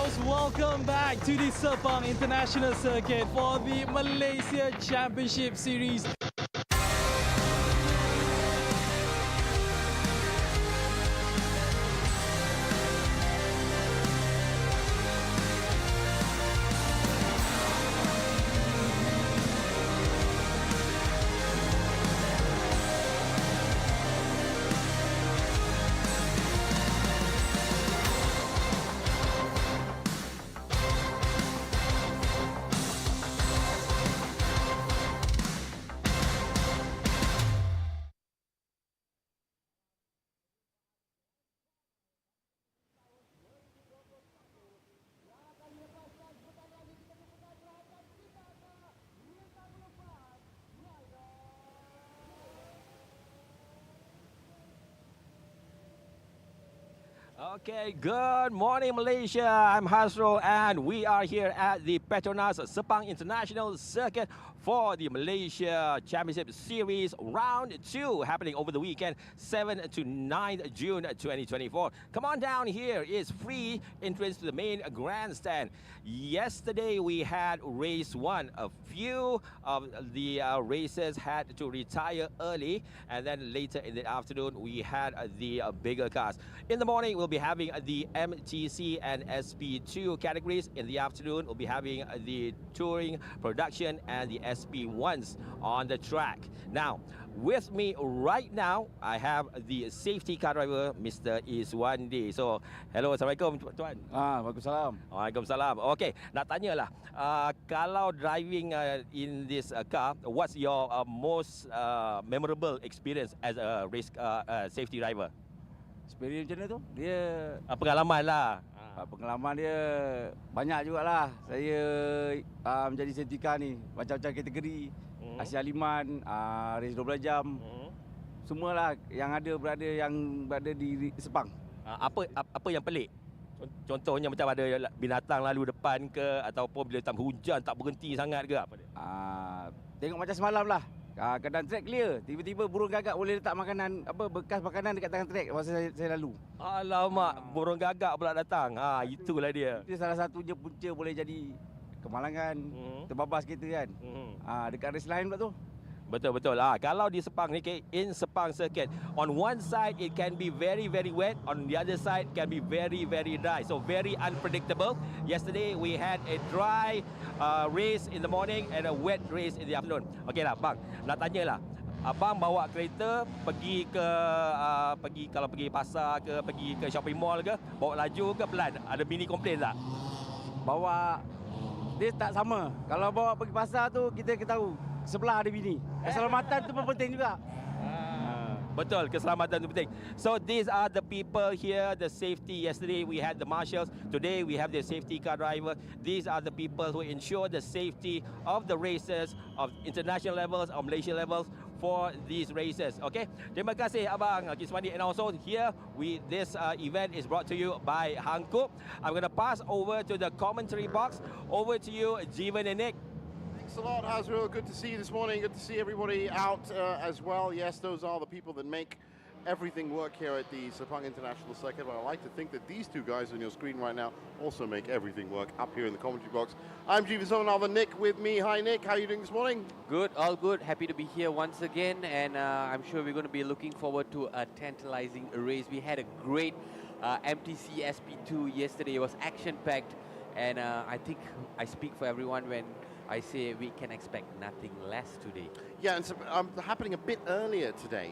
most welcome back to the Sepang International Circuit for the Malaysia Championship Series. Okay, good morning Malaysia. I'm Hasro and we are here at the Petronas Sepang International Circuit for the Malaysia Championship Series Round 2 happening over the weekend, 7 to 9 June 2024. Come on down here. It's free entrance to the main grandstand. Yesterday we had race 1. A few of the racers had to retire early, and then later in the afternoon we had the bigger cars. In the morning we'll be having the MTC and SP2 categories. In the afternoon we'll be having the touring, production and the SP1s on the track. Now, with me right now, I have the safety car driver, Mr. Izwandi. So, hello, Assalamualaikum tuan. Waalaikumsalam. Waalaikumsalam. Okay, nak tanyalah, kalau driving in this car, what's your most memorable experience as a race safety driver? Experience macam mana tu? Dia Pengalaman lah. pengalaman dia banyak jugalah. Saya menjadi safety car ni macam-macam kategori. Asia Liman, race 12 jam. Semualah yang berada di Sepang. Apa yang pelik? Contohnya macam ada binatang lalu depan ke, ataupun bila time hujan tak berhenti sangat ke, apa dia? Tengok macam semalam lah. Kadang track clear, tiba-tiba burung gagak boleh letak makanan, bekas makanan dekat tengah track masa saya lalu. Alamak, burung gagak pula datang. Itulah dia. Itu salah satunya punca boleh jadi kemalangan, terbabas kereta kan. Dekat race lain pula tu. Betul-betul. Kalau di Sepang ni, in Sepang circuit, on one side it can be very wet, on the other side can be very dry. So very unpredictable. Yesterday we had a dry race in the morning and a wet race in the afternoon. Okey lah bang, nak tanyalah. Abang bawa kereta pergi kalau pergi pasar ke, pergi ke shopping mall ke, bawa laju ke pelan? Ada mini komplain tak? Bawa dia tak sama. Kalau bawa pergi pasar tu kita tahu sebelah ada bini. Keselamatan tu pun penting juga. Betul, keselamatan itu penting. So these are the people here, the safety. Yesterday we had the marshals. Today we have the safety car driver. These are the people who ensure the safety of the racers of international levels, of Malaysia levels for these races. Okay, terima kasih abang Kiswandi. And also here this event is brought to you by Hankook. I'm going to pass over to the commentary box. Over to you, Jeevan and Nick. Thanks a lot, Hazrul. Good to see you this morning. Good to see everybody out as well. Yes, those are the people that make everything work here at the Sepang International Circuit. But I like to think that these two guys on your screen right now also make everything work up here in the commentary box. I'm Jeevan's own other Nick with me. Hi, Nick. How are you doing this morning? Good, all good. Happy to be here once again. And I'm sure we're going to be looking forward to a tantalizing race. We had a great MTC SP2 yesterday. It was action-packed. And I think I speak for everyone when I say we can expect nothing less today. Yeah, and so, happening a bit earlier today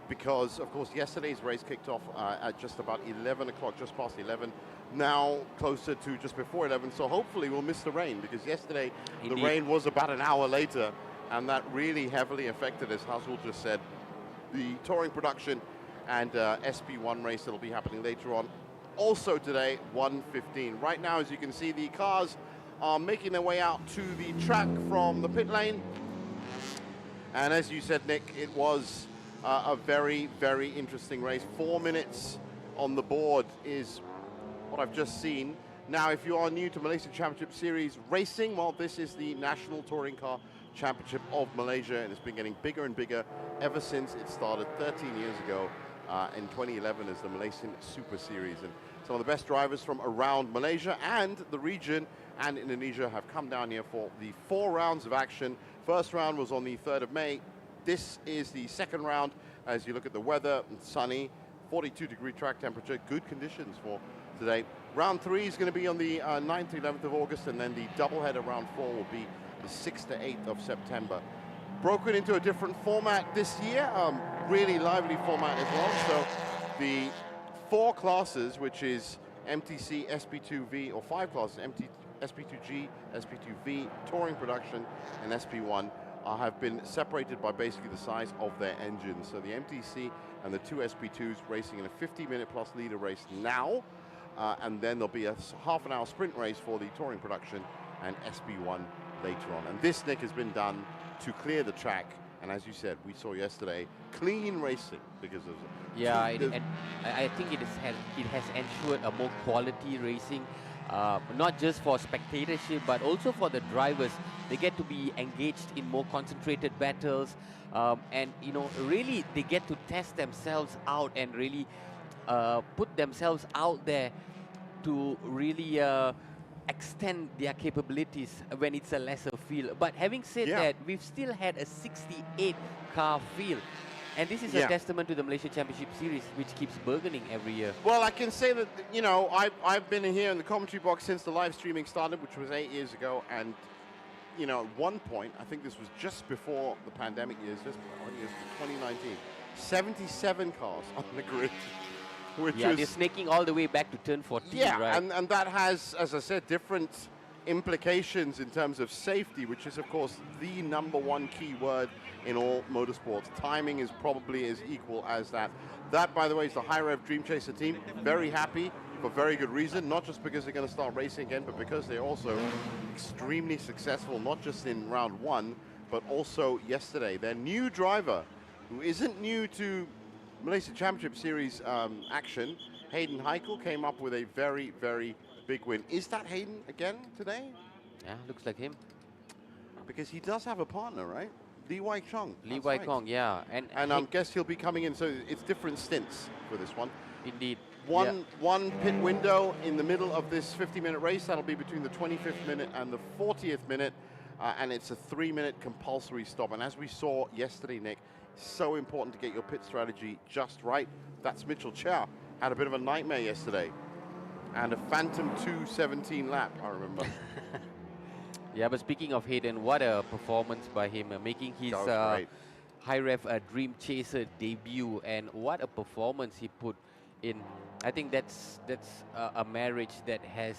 because, of course, yesterday's race kicked off at just about 11 o'clock, just past 11, now closer to just before 11, so hopefully we'll miss the rain, because yesterday the rain was about an hour later, and that really heavily affected, as Hazul just said, the touring production and SP1 race that'll be happening later on. Also today, 1:15. Right now, as you can see, the cars are making their way out to the track from the pit lane. And as you said, Nick, it was a very interesting race. 4 minutes on the board is what I've just seen. Now, if you are new to Malaysia Championship Series racing, well, this is the National Touring Car Championship of Malaysia, and it's been getting bigger and bigger ever since it started 13 years ago. in 2011 as the Malaysian Super Series. And some of the best drivers from around Malaysia and the region and Indonesia have come down here for the 4 rounds of action. First round was on the 3rd of May. This is the second round. As you look at the weather, it's sunny, 42-degree track temperature, good conditions for today. Round 3 is going to be on the 9th to 11th of August, and then the doubleheader round 4 will be the 6th to 8th of September. Broken into a different format this year, really lively format as well. So the 4 classes, which is MTC, SP2V, or 5 classes, SP2G, SP2V, Touring Production, and SP1, have been separated by basically the size of their engines. So the MTC and the 2 SP2s racing in a 50-minute plus leader race now, and then there'll be a half-an-hour sprint race for the Touring Production and SP1 later on. And this, Nick, has been done to clear the track, and as you said, we saw yesterday, clean racing because of it. Yeah, and I think it has ensured a more quality racing, not just for spectatorship, but also for the drivers. They get to be engaged in more concentrated battles, and you know, really they get to test themselves out and really put themselves out there to really extend their capabilities when it's a lesser field. But having said that, we've still had a 68 car field. And this is a testament to the Malaysia Championship Series, which keeps burgeoning every year. Well, I can say that, you know, I've been here in the commentary box since the live streaming started, which was 8 years ago. And, you know, at one point, I think this was just before the pandemic years, just I think it was 2019, 77 cars on the grid. Which they're snaking all the way back to turn 14, right? and that has, as I said, different implications in terms of safety, which is, of course, the #1 key word in all motorsports. Timing is probably as equal as that. That, by the way, is the High Rev Dream Chaser team. Very happy for very good reason, not just because they're going to start racing again, but because they're also extremely successful, not just in round 1, but also yesterday. Their new driver, who isn't new to Malaysia Championship Series action, Hayden Hankook, came up with a very, very big win. Is that Hayden again today? Yeah, looks like him. Because he does have a partner, right? Lee Wai Chong. Lee Wai Chong, yeah. And I guess he'll be coming in, so it's different stints for this one. Indeed. One pit window in the middle of this 50-minute race. That'll be between the 25th minute and the 40th minute. And it's a 3-minute compulsory stop. And as we saw yesterday, Nick, so important to get your pit strategy just right. That's Mitchell Chow. Had a bit of a nightmare yesterday. And a phantom 2:17 lap, I remember. Yeah, but speaking of Hayden, what a performance by him, making his High Rev Dream Chaser debut, and what a performance he put in. I think that's a marriage that has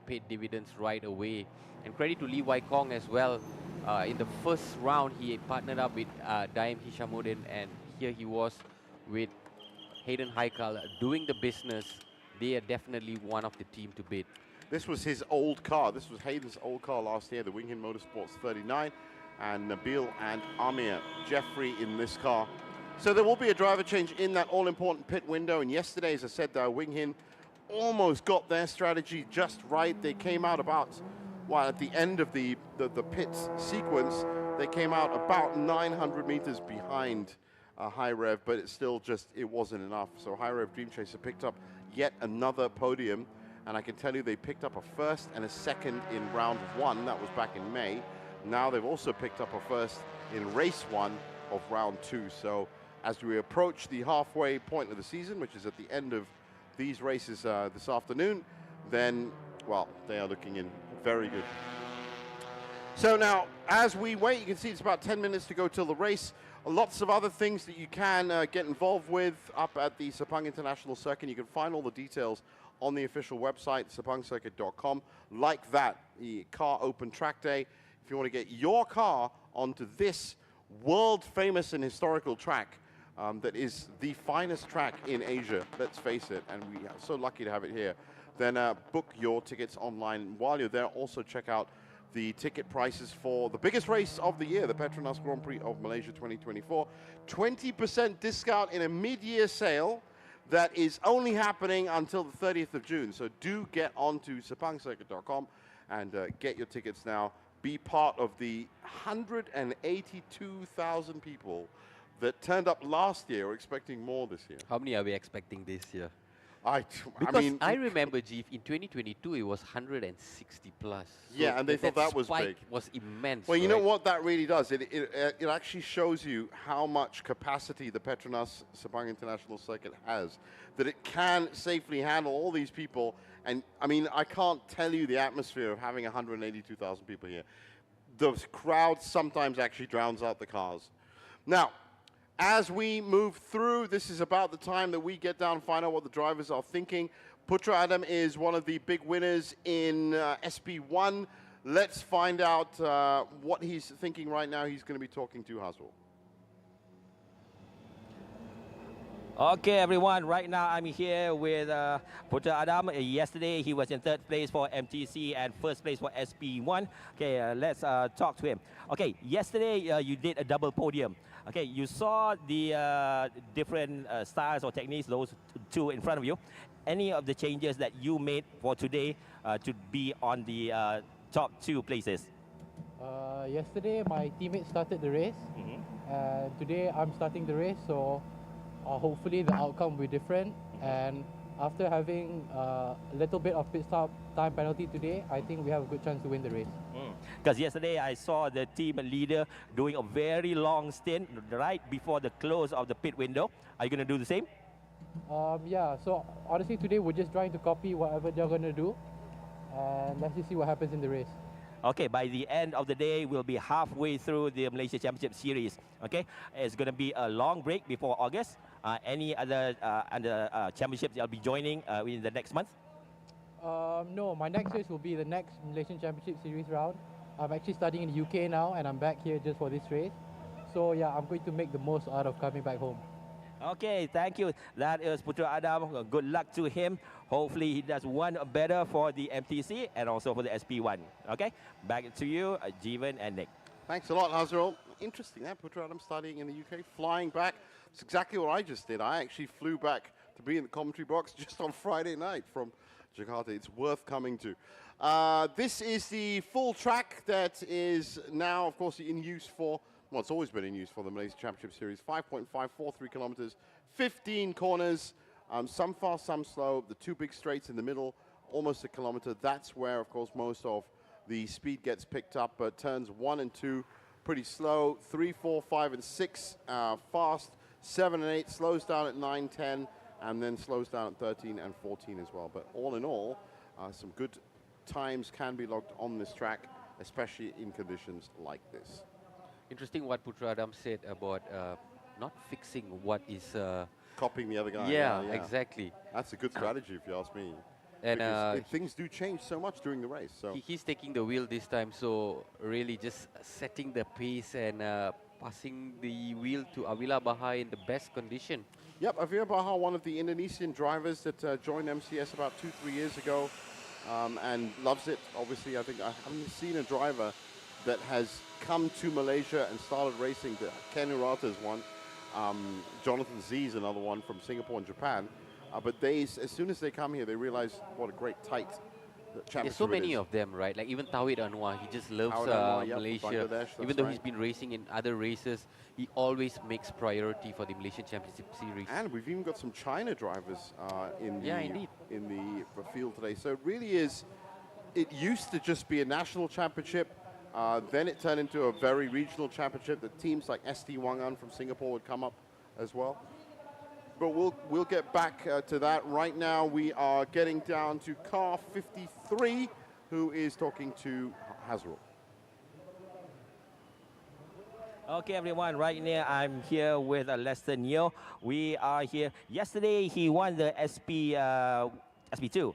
paid dividends right away. And credit to Lee Wai Chong as well. In the first round, he partnered up with Daim Hishamuddin, and here he was with Hayden Haikal doing the business. They are definitely one of the team to beat. This was his old car. This was Hayden's old car last year, the Wing Hin Motorsports 39, and Nabil and Amir Jeffrey in this car. So there will be a driver change in that all-important pit window. And yesterday, as I said, Wing Hin almost got their strategy just right. They came out about, well, at the end of the pit sequence, they came out about 900 meters behind High Rev, but it still just, it wasn't enough. So High Rev Dream Chaser picked up yet another podium, and I can tell you they picked up a first and a second in round 1. That was back in May. Now they've also picked up a first in race 1 of round 2. So as we approach the halfway point of the season, which is at the end of these races this afternoon, then, well, they are looking in very good. So now, as we wait, you can see it's about 10 minutes to go till the race. Lots of other things that you can get involved with up at the Sepang International Circuit. You can find all the details on the official website, sepangcircuit.com. Like that, the car open track day. If you want to get your car onto this world-famous and historical track that is the finest track in Asia, let's face it, and we are so lucky to have it here, then book your tickets online. While you're there, also check out the ticket prices for the biggest race of the year, the Petronas Grand Prix of Malaysia 2024. 20% discount in a mid-year sale that is only happening until the 30th of June. So do get onto sepangcircuit.com and get your tickets now. Be part of the 182,000 people that turned up last year are expecting more this year. How many are we expecting this year? Because I remember, Jeef, in 2022 it was 160 plus. Yeah, and they thought that was spike big. Was immense. Well, you know right? what that really does? It actually shows you how much capacity the Petronas Sepang International Circuit has, that it can safely handle all these people. And I mean, I can't tell you the atmosphere of having 182,000 people here. The crowd sometimes actually drowns out the cars. Now, as we move through, this is about the time that we get down and find out what the drivers are thinking. Putra Adam is one of the big winners in SP1. Let's find out what he's thinking right now. He's going to be talking to Hazrul. Okay, everyone. Right now, I'm here with Putra Adam. Yesterday, he was in third place for MTC and first place for SP1. Okay, let's talk to him. Okay, yesterday you did a double podium. Okay, you saw the different styles or techniques, those two in front of you. Any of the changes that you made for today to be on the top two places? Yesterday, my teammate started the race, and today I'm starting the race, so hopefully the outcome will be different. And after having a little bit of pit stop time penalty today, I think we have a good chance to win the race. Because yesterday I saw the team leader doing a very long stint right before the close of the pit window. Are you going to do the same? Yeah, so honestly today we're just trying to copy whatever they're going to do, and let's just see what happens in the race. Okay, by the end of the day, we'll be halfway through the Malaysia Championship Series. Okay, it's going to be a long break before August. Any other championships you'll be joining in the next month? No, my next race will be the next Malaysian Championship Series round. I'm actually studying in the UK now, and I'm back here just for this race. So yeah, I'm going to make the most out of coming back home. Okay, thank you. That is Putra Adam. Good luck to him. Hopefully he does one better for the MTC and also for the SP1. Okay, back to you, Jeevan and Nick. Thanks a lot, Hazrul. Interesting, that Putra Adam studying in the UK, flying back. It's exactly what I just did. I actually flew back to be in the commentary box just on Friday night from Jakarta. It's worth coming to. This is the full track that is now, of course, in use for, well, it's always been in use for the Malaysia Championship Series. 5.543 kilometers, 15 corners, some fast, some slow. The two big straights in the middle, almost a kilometer. That's where, of course, most of the speed gets picked up. But turns 1 and 2, pretty slow. 3, 4, 5, and 6, fast. 7 and 8 slows down at 9, 10, and then slows down at 13 and 14 as well. But all in all, some good times can be logged on this track, especially in conditions like this. Interesting what Putra Adam said about not fixing what is... Copying the other guy. Yeah, exactly. That's a good strategy if you ask me. And things do change so much during the race. So he's taking the wheel this time, so really just setting the pace and passing the wheel to Avila Bahar in the best condition. Yep, Avila Bahar, one of the Indonesian drivers that joined MCS about 2-3 years ago, and loves it. Obviously, I think I haven't seen a driver that has come to Malaysia and started racing. Ken Urata is one. Jonathan Z is another one from Singapore and Japan. But as soon as they come here, they realize what a great tight championship. There's so many of them, right? Like even Tauhid Anwar, he just loves Malaysia. Even though he's been racing in other races, he always makes priority for the Malaysian Championship Series. And we've even got some China drivers in the field today. So it really is, it used to just be a national championship. Then it turned into a very regional championship that teams like ST Wangan from Singapore would come up as well. But we'll get back to that. Right now we are getting down to car 53, who is talking to Hazrul. Okay, everyone, right now I'm here with Lester Neo. We are here. Yesterday he won the SP2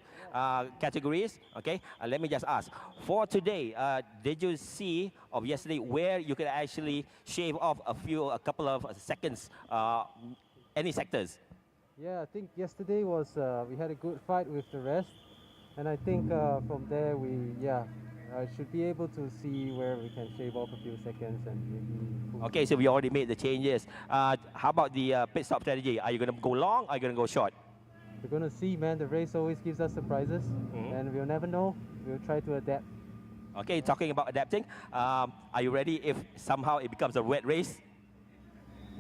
categories. Okay, let me just ask. For today, did you see of yesterday where you could actually shave off a couple of seconds? Any sectors? Yeah, I think yesterday was we had a good fight with the rest, and I think from there we should be able to see where we can shave off a few seconds and maybe. Okay, so we already made the changes. How about the pit stop strategy? Are you going to go long? Or are you going to go short? We're going to see, man. The race always gives us surprises, and we'll never know. We'll try to adapt. Okay, talking about adapting, are you ready if somehow it becomes a wet race?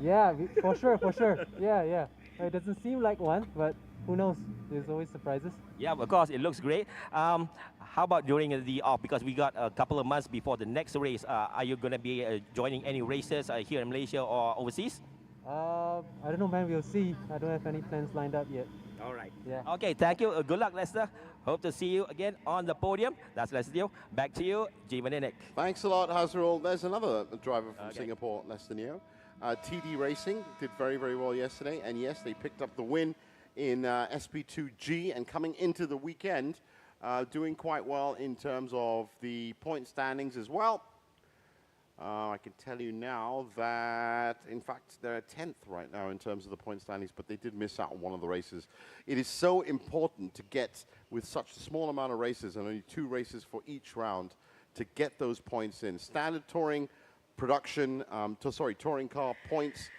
Yeah, for sure, for sure. Yeah, yeah. It doesn't seem like one, but who knows? There's always surprises. Yeah, of course, it looks great. How about during the off? Because we got a couple of months before the next race. Are you going to be joining any races here in Malaysia or overseas? I don't know, man. We'll see. I don't have any plans lined up yet. All right. Yeah. Okay, thank you. Good luck, Lester. Hope to see you again on the podium. That's Lester Dio. Back to you, Jivanenik. Thanks a lot, Hazrul. There's another driver from Singapore, Lester Neo. TD Racing did very, very well yesterday. And yes, they picked up the win in SP2G. And coming into the weekend, doing quite well in terms of the point standings as well. I can tell you now that, in fact, they're 10th right now in terms of the point standings, but they did miss out on one of the races. It is so important to get, with such a small amount of races and only 2 races for each round, to get those points in. Standard touring production, touring car points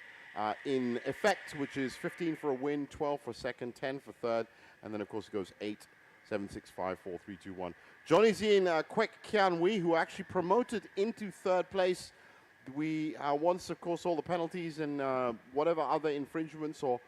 in effect, which is 15 for a win, 12 for second, 10 for third, and then, of course, it goes 8, 7, 6, 5, 4, 3, 2, 1. Johnny Z and Kwek Kian Wee, who actually promoted into third place. We once, of course, all the penalties and whatever other infringements or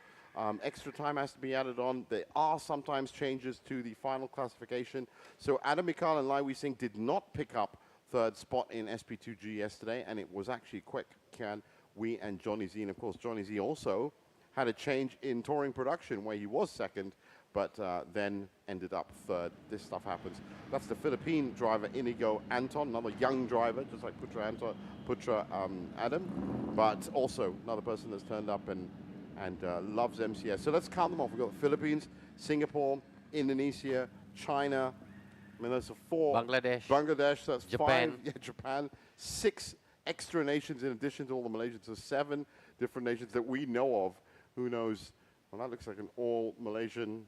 extra time has to be added on. There are sometimes changes to the final classification. So Adam Mikal and Lai Wee Singh did not pick up third spot in SP2G yesterday, and it was actually Kwek Kian Wee and Johnny Z. And of course, Johnny Z also had a change in touring production where he was second, but then ended up third. This stuff happens. That's the Philippine driver, Inigo Anton, another young driver, just like Putra Adam, but also another person that's turned up and loves MCS. So let's count them off. We've got the Philippines, Singapore, Indonesia, China. I mean, those are 4. Bangladesh, that's Japan. 5. Yeah, Japan. 6 extra nations in addition to all the Malaysians. So 7 different nations that we know of. Who knows? Well, that looks like an all-Malaysian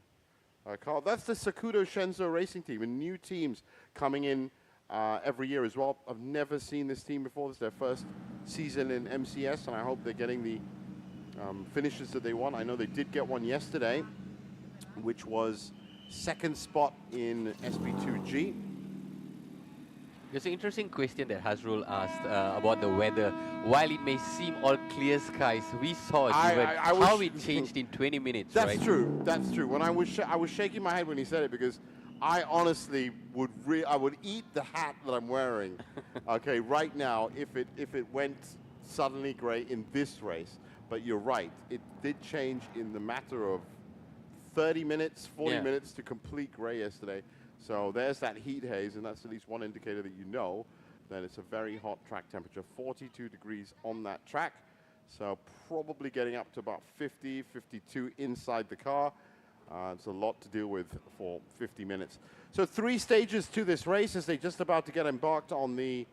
car. That's the Sakudo Shenzhou racing team, and new teams coming in every year as well. I've never seen this team before. This is their first season in MCS, and I hope they're getting the finishes that they want. I know they did get one yesterday, which was second spot in SP2G. There's an interesting question that Hazrul asked about the weather. While it may seem all clear skies, we saw how it changed in 20 minutes. That's right? true. That's true. When I was shaking my head when he said it, because I honestly would eat the hat that I'm wearing. Okay, right now, if it went suddenly grey in this race. But you're right. It did change in the matter of 30 minutes, 40 minutes to complete grey yesterday. So there's that heat haze, and that's at least one indicator that you know that it's a very hot track temperature, 42 degrees on that track. So probably getting up to about 50, 52 inside the car. It's a lot to deal with for 50 minutes. So 3 stages to this race as they're just about to get embarked on the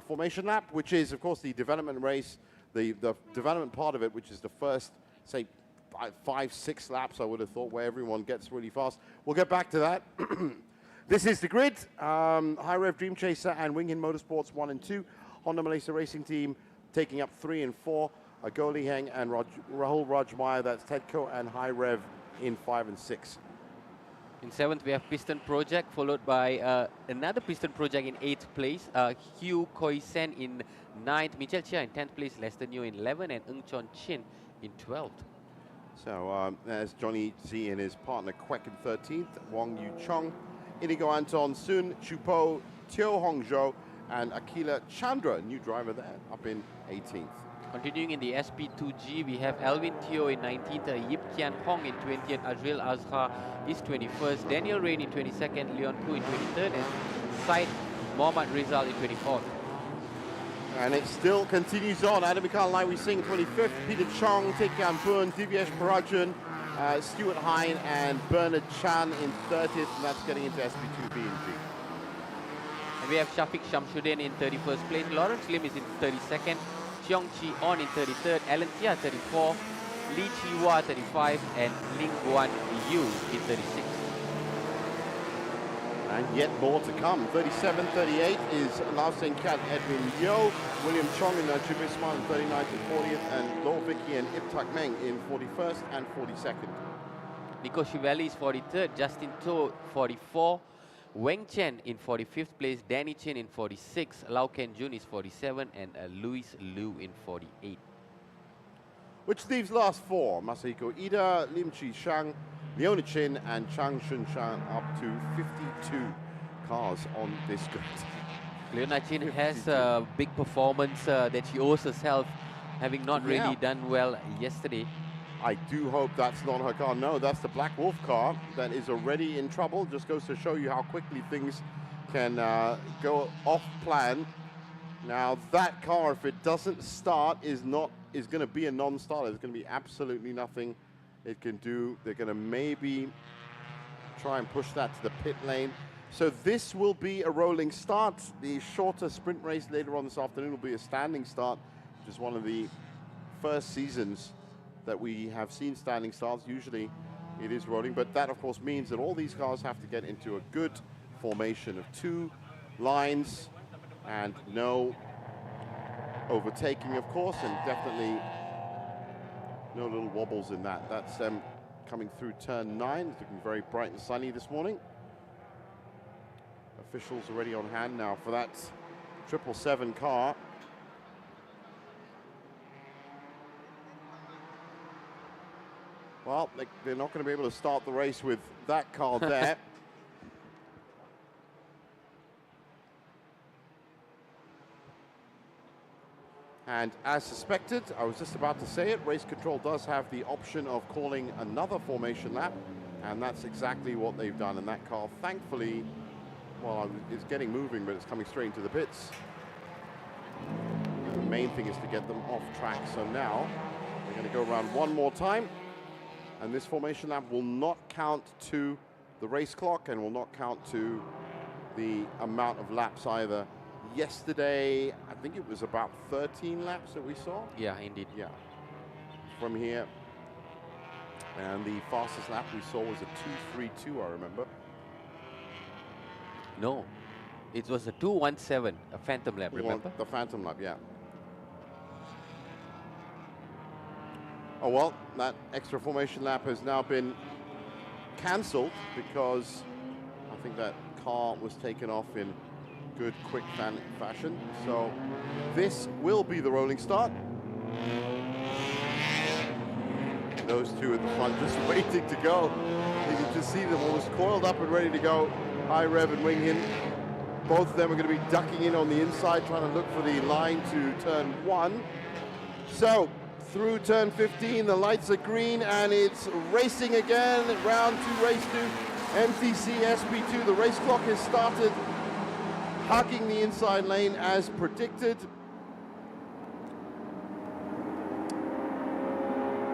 formation lap, which is, of course, the development race, the development part of it, which is the first, say, 5, 6 laps, I would have thought, where everyone gets really fast. We'll get back to that. This is the grid. High Rev Dream Chaser and Wing Hin Motorsports 1 and 2. Honda Malaysia Racing Team taking up 3 and 4. Go Li Heng and Rahul Rajmaya, that's Tedco and High Rev in 5 and 6. In 7th, we have Piston Project, followed by another Piston Project in 8th place. Hugh Koi Sen in 9th. Michel Chia in 10th place. Lester Neo in 11th. And Ng Chon Chin in 12th. So there's Johnny Z and his partner Kwek in 13th. Wong Yu Chong, Inigo Anton, Sun Chupo, Teo Hongzhou, and Akila Chandra, new driver there, up in 18th. Continuing in the SP2G, we have Alvin Teo in 19th, Yip Kian Hong in 20th, Azrael Azhar is 21st, Daniel Rain in 22nd, Leon Koo in 23rd, and Syed Mohammad Rizal in 24th. And it still continues on. Adam Mikal, Lai Wee Singh, 25th. Peter Chong, Tae Kian Poon, Divyesh Parajan, Stuart Hine, and Bernard Chan in 30th. And that's getting into SP2B and G. And we have Shafiq Shamshuddin in 31st place. Lawrence Lim is in 32nd. Cheong Chi On in 33rd. Alan Tia, 34th. Lee Chi Hua, 35th. And Ling Guan Yu in 36th. And yet more to come. 37, 38 is Lao Seng Kat, Edwin Yo, William Chong in Chubis Smile in 39th and 40th, and Lo Vicky and Ip Tak Meng in 41st and 42nd. Nico Chiavelli is 43rd, Justin To 44, Weng Chen in 45th place, Danny Chen in 46, Lau Ken Jun is 47, and Louis Liu in 48. which leaves last four. Masahiko Ida, Lim Chi Shang, Leona Chin, and Chang Shun Shan, up to 52 cars on this grid. Leona Chin has a big performance that she owes herself, having not really done well yesterday. I do hope that's not her car. No, that's the Black Wolf car that is already in trouble. Just goes to show you how quickly things can go off plan. Now that car, if it doesn't start, is going to be a non-starter. There's going to be absolutely nothing it can do. They're going to maybe try and push that to the pit lane. So this will be a rolling start. The shorter sprint race later on this afternoon will be a standing start, which is one of the first seasons that we have seen standing starts. Usually it is rolling, but that of course means that all these cars have to get into a good formation of two lines and no overtaking, of course, and definitely no little wobbles in that. That's coming through turn 9. It's looking very bright and sunny this morning. Officials already on hand now for that 777 car. Well, they're not going to be able to start the race with that car there. And as suspected, I was just about to say it, race control does have the option of calling another formation lap, and that's exactly what they've done. And that car, thankfully, well, it's getting moving, but it's coming straight into the pits. And the main thing is to get them off track. So now they're going to go around one more time. And this formation lap will not count to the race clock and will not count to the amount of laps either. Yesterday, I think it was about 13 laps that we saw. Yeah, indeed. Yeah, from here. And the fastest lap we saw was a 2:32, I remember. No, it was a 2:17, a phantom lap, remember? The phantom lap, yeah. Oh, well, that extra formation lap has now been cancelled because I think that car was taken off in good, quick fashion. So this will be the rolling start. Those two at the front just waiting to go. You can just see them almost coiled up and ready to go. High Rev and Wing Hin. Both of them are going to be ducking in on the inside, trying to look for the line to turn 1. So through turn 15, the lights are green and it's racing again. Round 2, race 2, MTC SP2. The race clock has started, hugging the inside lane as predicted.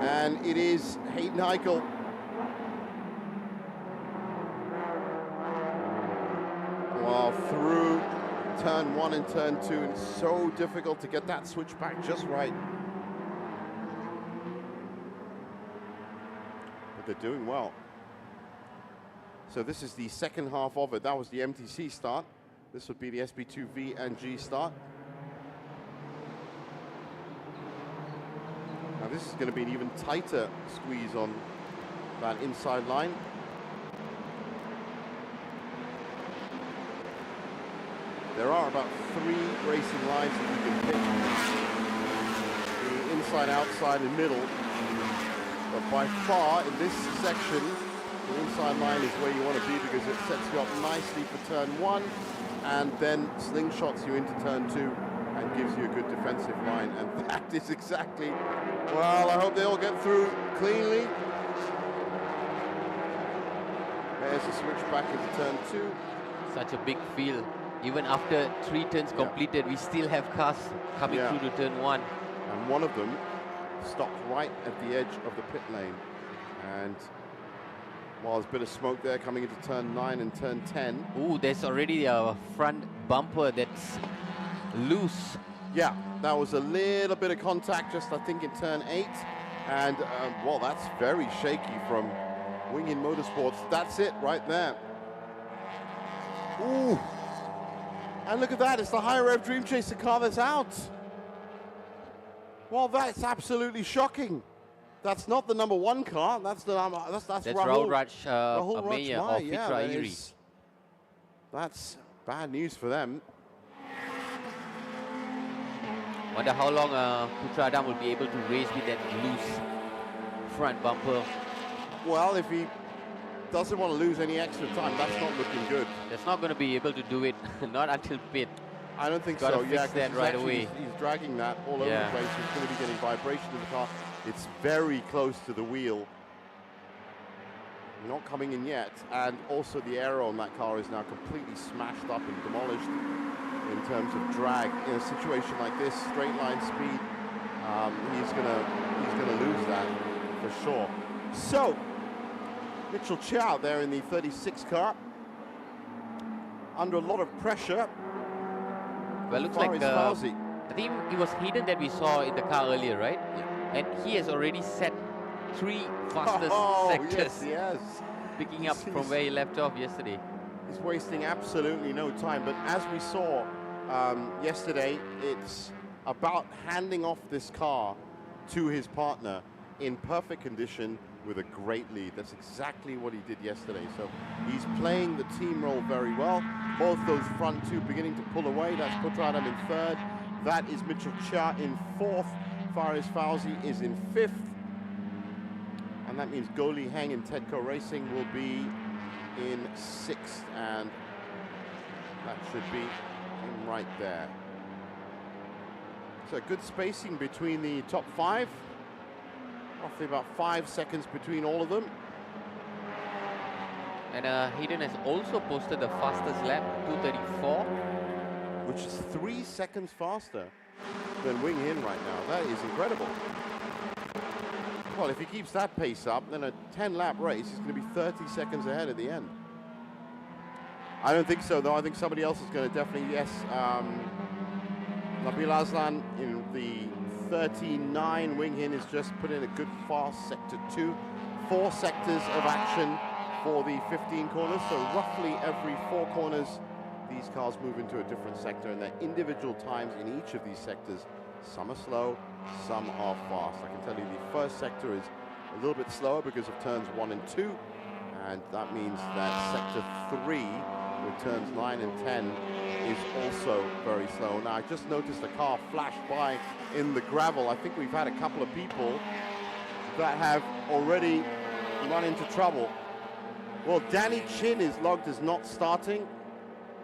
And it is Hayden Heichel through turn 1 and turn 2, and it's so difficult to get that switch back just right. But they're doing well. So this is the second half of it. That was the MTC start. This would be the SP2 V and G start. Now this is going to be an even tighter squeeze on that inside line. There are about 3 racing lines that you can pick. The inside, outside, and middle. But by far, in this section, the inside line is where you want to be because it sets you up nicely for turn 1 and then slingshots you into turn 2 and gives you a good defensive line. And that is exactly, well, I hope they all get through cleanly. There's a switch back into turn 2. Such a big field. Even after 3 turns completed, we still have cars coming through to turn 1. And one of them stopped right at the edge of the pit lane. And while there's a bit of smoke there coming into turn 9 and turn 10. Ooh, there's already a front bumper that's loose. Yeah, that was a little bit of contact just, I think, in turn 8. And, well, that's very shaky from Wing In Motorsports. That's it right there. Ooh. And look at that, it's the High Rev Dream Chaser car that's out. Well, that's absolutely shocking. That's not the number 1 car. That's the that's Rahul Ameya of Fitra Iri. That's bad news for them. Wonder how long Putra Adam will be able to race with that loose front bumper. Well, if he doesn't want to lose any extra time, that's not looking good. That's not going to be able to do it, not until pit. I don't think Gotta so. fix Yeah, 'cause that he's right actually- away. He's dragging that all over Yeah. the place. He's going to be getting vibration in the car. It's very close to the wheel. Not coming in yet. And also the aero on that car is now completely smashed up and demolished in terms of drag. In a situation like this, straight line speed, he's gonna lose that for sure. So, Mitchell Chow there in the 36 car, under a lot of pressure. Well, looks Far like is Fauzi. I think it was Hayden that we saw in the car earlier, right? And he has already set 3 fastest sectors, Yes, yes. picking up from He's- where he left off yesterday. He's wasting absolutely no time. But as we saw yesterday, it's about handing off this car to his partner in perfect condition with a great lead. That's exactly what he did yesterday. So he's playing the team role very well. Both those front two beginning to pull away. That's Putra Adam in third. That is Mitchell Chia in fourth. Faris Fauzi is in fifth. And that means Goli Heng in Tedco Racing will be in sixth. And that should be him right there. So good spacing between the top 5. Roughly about 5 seconds between all of them. And Hayden has also posted the fastest lap, 2:34. Which is 3 seconds faster than Wing Hin right now. That is incredible. Well, if he keeps that pace up, then a 10-lap race is going to be 30 seconds ahead at the end. I don't think so, though. I think somebody else is going to definitely, yes. Nabil Aslan in the 39. Wing Hin has just put in a good fast sector 2. 4 sectors of action for the 15 corners. So roughly every 4 corners, these cars move into a different sector, and their individual times in each of these sectors, some are slow, some are fast. I can tell you the first sector is a little bit slower because of turns 1 and 2, and that means that sector 3 with turns 9 and 10 is also very slow. Now I just noticed a car flash by in the gravel. I think we've had a couple of people that have already run into trouble. Well, Danny Chin is logged as not starting.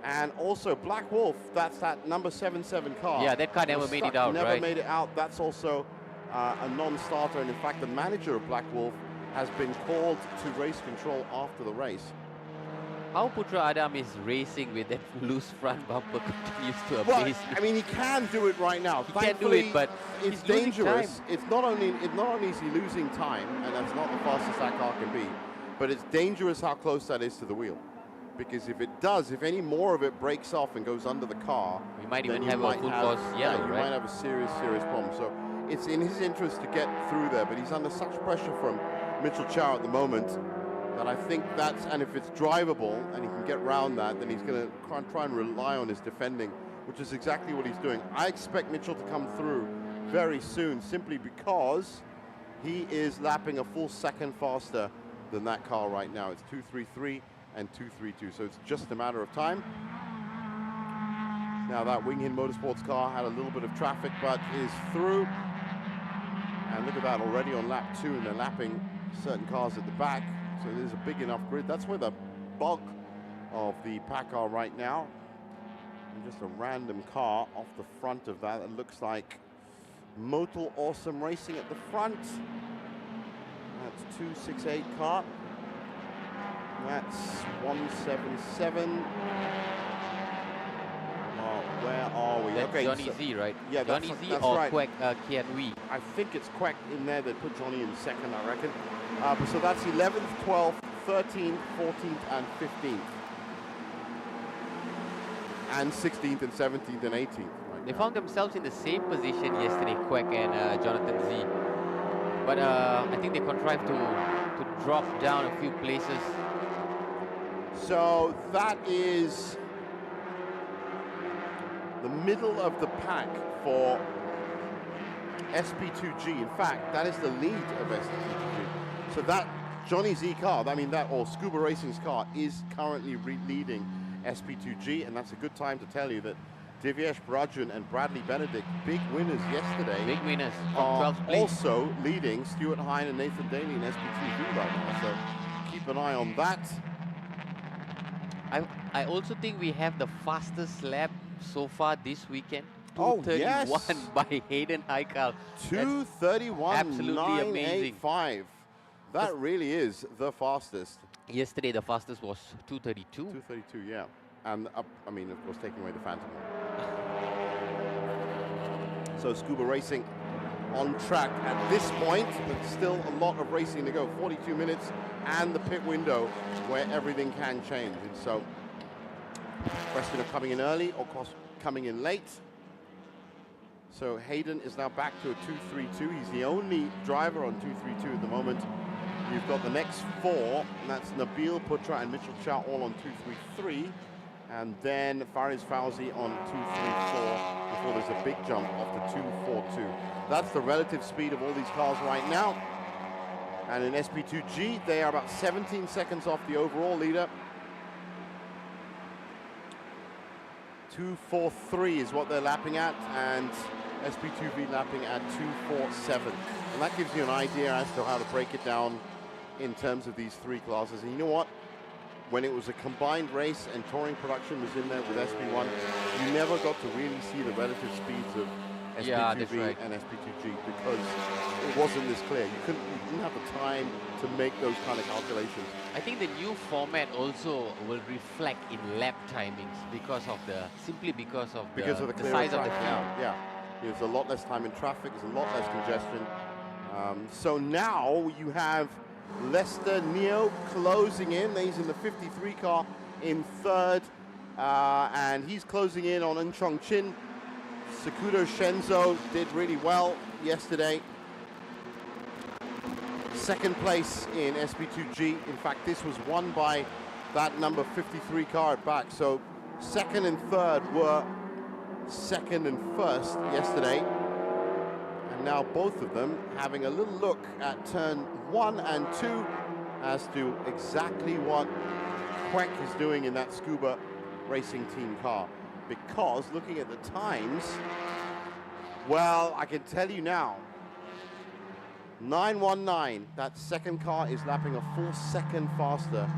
And also Black Wolf, that's that number 77 car. Yeah, that car never made it out, Never right? made it out. That's also a non-starter. And in fact, the manager of Black Wolf has been called to race control after the race. How Putra Adam is racing with that loose front bumper continues to Well, amaze me. I mean, he can do it right now. He can do Thankfully, it, but it's he's losing dangerous. time. It's not only is he losing time, and that's not the fastest that car can be, but it's dangerous how close that is to the wheel. Because if it does, if any more of it breaks off and goes under the car, We might then even you have a might full course yellow, you right? might have a serious problem. So it's in his interest to get through there, but he's under such pressure from Mitchell Chow at the moment that I think that's, and if it's drivable and he can get around that, then he's going to try and rely on his defending, which is exactly what he's doing. I expect Mitchell to come through very soon, simply because he is lapping a full second faster than that car right now. It's 2:33 and 2:32, so it's just a matter of time. Now that Wing Hin Motorsports car had a little bit of traffic, but is through. And look at that, already on lap 2, and they're lapping certain cars at the back. So there's a big enough grid. That's where the bulk of the pack are right now. And just a random car off the front of that. It looks like Motul Awesome Racing at the front. That's 268 car. That's 177. Oh, where are we? That's Okay, Johnny so- Z, right? Yeah, Johnny that's- Z that's or right. Quack Kian Wee. I think it's Quack in there. They put Johnny in second, I reckon. But so that's 11th, 12th, 13th, 14th, and 15th. And 16th, and 17th, and 18th. Right They now. found themselves in the same position yesterday, Quack and Jonathan Z. But I think they contrived to drop down a few places. So that is the middle of the pack for SP2G. In fact, that is the lead of SP2G. So that Johnny Z car, I mean that, or Scuba Racing's car, is currently leading SP2G, and that's a good time to tell you that Divyesh Brajun and Bradley Benedict, big winners yesterday. Big winners from are 12th place. also leading Stuart Hine and Nathan Daly in SP2 right now. So keep an eye on that. I also think we have the fastest lap so far this weekend. Oh, 2:31 yes. by Hayden Haikal. 2:31, absolutely amazing. 985. That really is the fastest. Yesterday, the fastest was 2:32. 2:32, yeah. And I mean, of course, taking away the Phantom. So Scuba Racing on track at this point, but still a lot of racing to go. 42 minutes and the pit window where everything can change. And so, question of coming in early or coming in late. So Hayden is now back to a 2:32. He's the only driver on 2:32 at the moment. You've got the next four, and that's Nabil Putra and Mitchell Chow all on 2:33. And then Fariz Fauzi on 2:34 before there's a big jump off to 2:42. That's the relative speed of all these cars right now. And in SP2G, they are about 17 seconds off the overall leader. 2:43 is what they're lapping at, and SP2V lapping at 2:47. And that gives you an idea as to how to break it down in terms of these three classes. And you know what? When it was a combined race and touring production was in there with SP1, you never got to really see the relative speeds of SP2V and SP2G because it wasn't this clear. You didn't have the time to make those kind of calculations. I think the new format also will reflect in lap timings because of the the size of the track. field. Yeah, there's a lot less time in traffic. There's a lot less congestion. So now you have Lester Neo closing in. He's in the 53 car in third, and he's closing in on Ng Chong Chin. Sakudo Shenzo did really well yesterday. Second place in SP2G. In fact, this was won by that number 53 car at back. So second and third were second and first yesterday. And now both of them having a little look at turn 1 and 2 as to exactly what Queck is doing in that Scuba Racing Team car. Because looking at the times, well, I can tell you now, 919, that second car is lapping a full second faster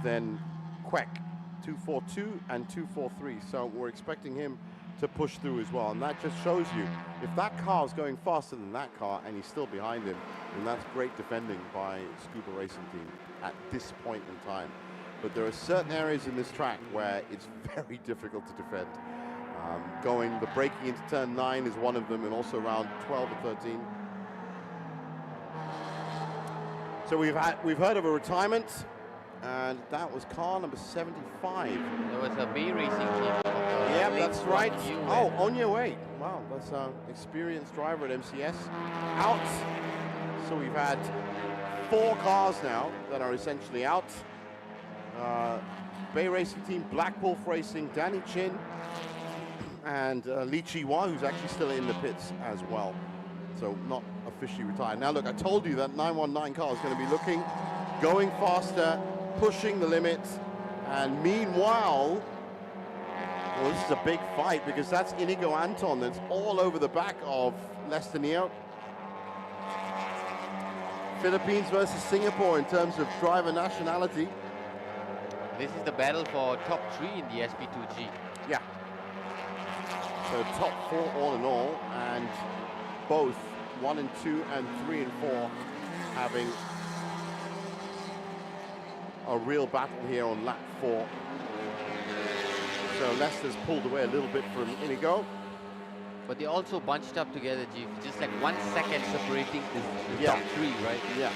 than Queck, 242 and 243. So we're expecting him to push through as well. And that just shows you, if that car is going faster than that car and he's still behind him, then that's great defending by Scuba Racing Team at this point in time. But there are certain areas in this track where it's very difficult to defend. The braking into turn 9 is one of them, and also around 12 and 13. So we've heard of a retirement, and that was car number 75. There was a Bay Racing team. Yeah, that's right. Oh, on your way. Wow, that's an experienced driver at MCS. Out. So we've had 4 cars now that are essentially out. Bay Racing Team, Black Wolf Racing, Danny Chin, and Lee Chi-Hwa, who's actually still in the pits as well. So not officially retired. Now look, I told you that 919 car is going to be going faster, pushing the limits, and meanwhile, well, this is a big fight because that's Inigo Anton that's all over the back of Lester Neo. Philippines versus Singapore in terms of driver nationality. This is the battle for top 3 in the SP2G. Yeah. So top 4 all in all, and both 1 and 2 and 3 and 4 having a real battle here on lap 4. So Leicester's pulled away a little bit from Inigo. But they also bunched up together, G. Just like 1 second separating the top 3, right? Yeah.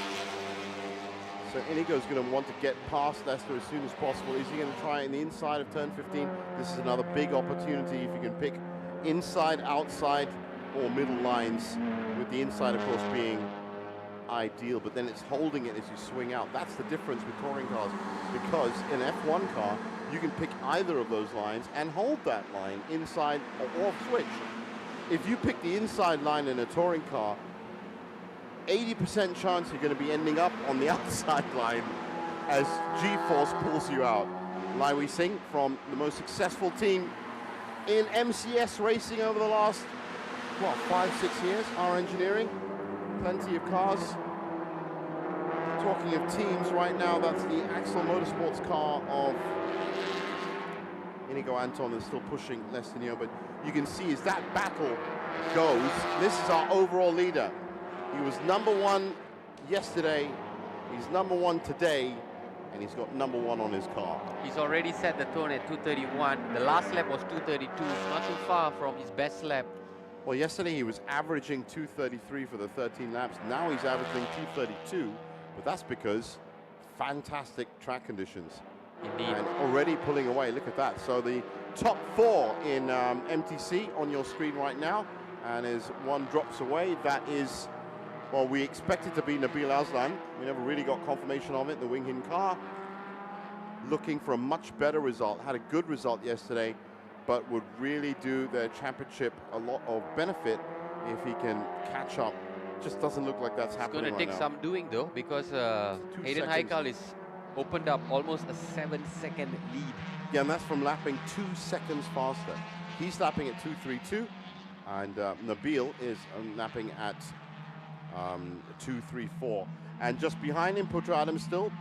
So Inigo's going to want to get past Lester as soon as possible. Is he going to try in the inside of turn 15? This is another big opportunity if you can pick inside, outside, or middle lines, with the inside, of course, being ideal, but then it's holding it as you swing out. That's the difference with touring cars, because in an F1 car, you can pick either of those lines and hold that line inside or off switch. If you pick the inside line in a touring car, 80% chance you're going to be ending up on the outside line as G-force pulls you out. Lai Wei Sing from the most successful team in MCS racing over the last, what, 5-6 years, our engineering. Plenty of cars. Talking of teams right now, that's the Axel Motorsports car of Inigo Anton is still pushing Lestinio, but you can see as that battle goes, this is our overall leader. He was #1 yesterday, he's #1 today, and he's got #1 on his car. He's already set the tone at 231. The last lap was 232. It's not too far from his best lap. Well, yesterday he was averaging 233 for the 13 laps. Now he's averaging 232, but that's because fantastic track conditions. Indeed. And already pulling away, look at that. So the top 4 in MTC on your screen right now, and as one drops away, that is, well, we expected to be Nabil Aslan. We never really got confirmation of it, the Wing Hin car. Looking for a much better result, had a good result yesterday, but would really do their championship a lot of benefit if he can catch up. Just doesn't look like that's happening right now. It's going to take some doing though, because Hayden Heikal is opened up almost a 7-second lead. Yeah, and that's from lapping 2 seconds faster. He's lapping at 2:32, and Nabil is lapping at 2:34. And just behind him, Putra Adam still,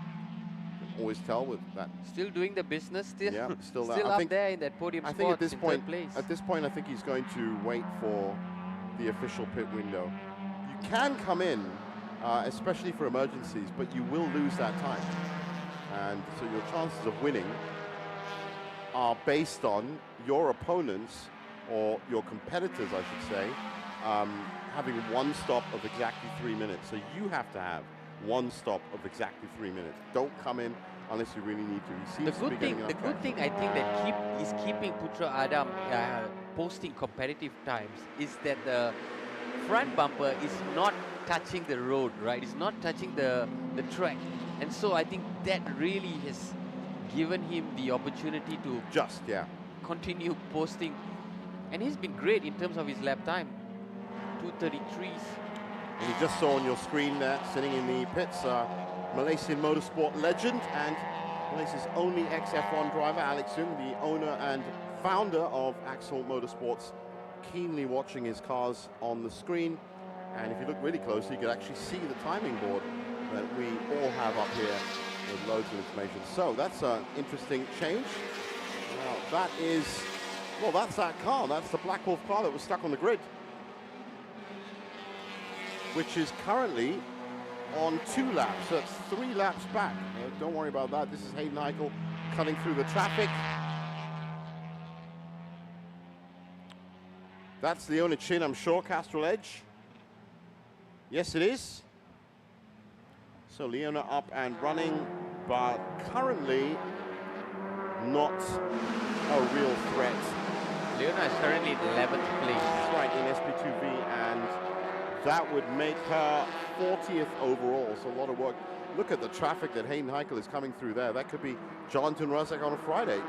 always tell with that. Still doing the business, still, Yeah, still, still up there in that podium I spot think at this in point, third place. at this point, I think he's going to wait for the official pit window. You can come in, especially for emergencies, but you will lose that time. And so your chances of winning are based on your opponents, or your competitors, I should say, having one stop of exactly 3 minutes. So you have to have one stop of exactly 3 minutes. Don't come in unless you really need to. He seems to be getting enough The good thing I think that is keeping Putra Adam posting competitive times is that the front bumper is not touching the road, right? It's not touching the track. And so I think that really has given him the opportunity to continue posting. And he's been great in terms of his lap time. 2:33s. And you just saw on your screen there, sitting in the pits, Malaysian motorsport legend and Malaysia's only ex-F1 driver, Alex Jung, the owner and founder of Axel Motorsports, keenly watching his cars on the screen. And if you look really closely, you can actually see the timing board that we all have up here with loads of information. So that's an interesting change. Now that is, well, that's that car. That's the Black Wolf car that was stuck on the grid, which is currently on 2 laps. So it's 3 laps back. Don't worry about that. This is Hayden Heikal cutting through the traffic. That's Leona Chin, I'm sure, Castrol Edge. Yes, it is. So Leona up and running, but currently not a real threat. Leona is currently in 11th place. That's right, in SP2V, and that would make her 40th overall, so a lot of work. Look at the traffic that Hayden Heikal is coming through there. That could be Jonathan Razak on a Friday.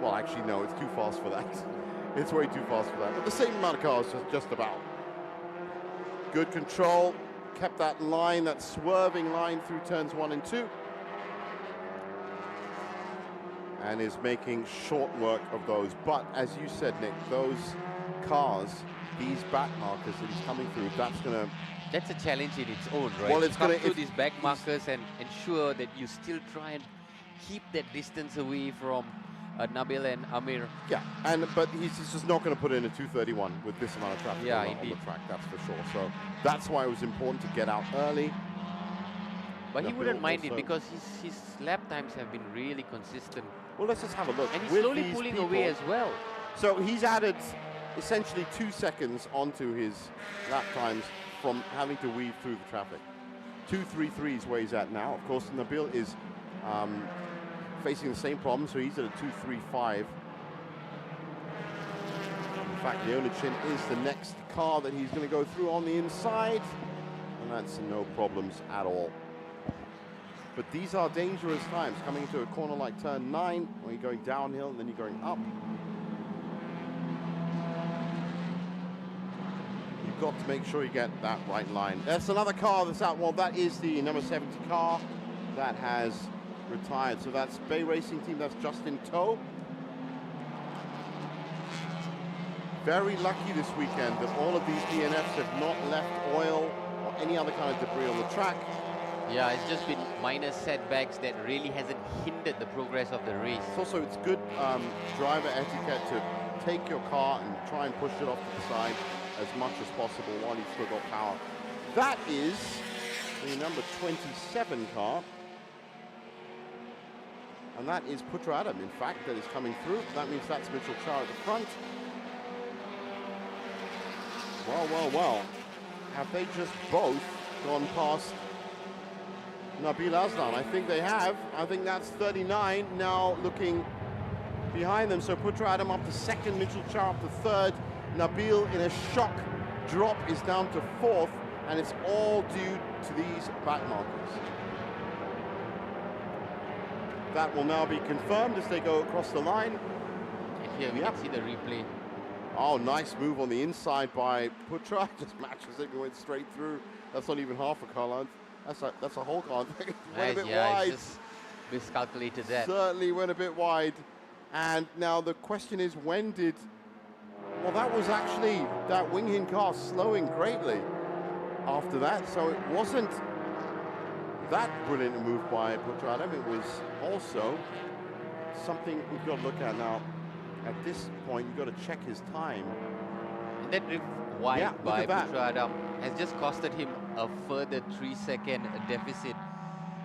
Well, actually, no, it's too fast for that. It's way too fast for that, but the same amount of cars, just about. Good control, kept that line, that swerving line through turns 1 and 2. And is making short work of those. But as you said, Nick, those cars, these back markers that he's coming through, That's a challenge in its own, right? Well, it's come gonna through these back markers and ensure that you still try and keep that distance away from Nabil and Amir. Yeah, but he's just not going to put in a 231 with this amount of traffic on the track, that's for sure. So that's why it was important to get out early. But he wouldn't mind it because his lap times have been really consistent. Well, let's just have a look. And he's slowly pulling away as well. So he's added essentially 2 seconds onto his lap times from having to weave through the traffic. 2:33 is where he's at now. Of course, Nabil is facing the same problem, so he's at a 2:35. In fact, Leona Chin is the next car that he's going to go through on the inside, and that's no problems at all. But these are dangerous times, coming into a corner like turn 9, where you're going downhill and then you're going up. You've got to make sure you get that right line. That's another car that's out. Well, that is the number 70 car that has retired. So that's Bay Racing Team, that's Justin Toe. very lucky this weekend that all of these DNFs have not left oil or any other kind of debris on the track. Yeah, it's just been minor setbacks that really hasn't hindered the progress of the race. It's good driver etiquette to take your car and try and push it off to the side as much as possible while you've still got power. That is the number 27 car. And that is Putra Adam, in fact, that is coming through. That means that's Mitchell Char at the front. Well, well, well. Have they just both gone past Nabil Aslan? I think they have. I think that's 39 now looking behind them. So Putra Adam up to second, Mitchell Char up to third. Nabil in a shock drop is down to fourth, and it's all due to these back markers. That will now be confirmed as they go across the line. And here we can see the replay. Oh, nice move on the inside by Putra. Just matches it, went straight through. That's not even half a car length. That's a whole car. Went a bit wide. Just miscalculated that. Certainly went a bit wide. And now the question is, when did... Well, that was actually that Wing Hin car slowing greatly after that. So it wasn't that brilliant a move by Putra Adam. It was also something we've got to look at now. At this point, you've got to check his time. And that drift wide by Putra Adam has just costed him a further 3-second deficit,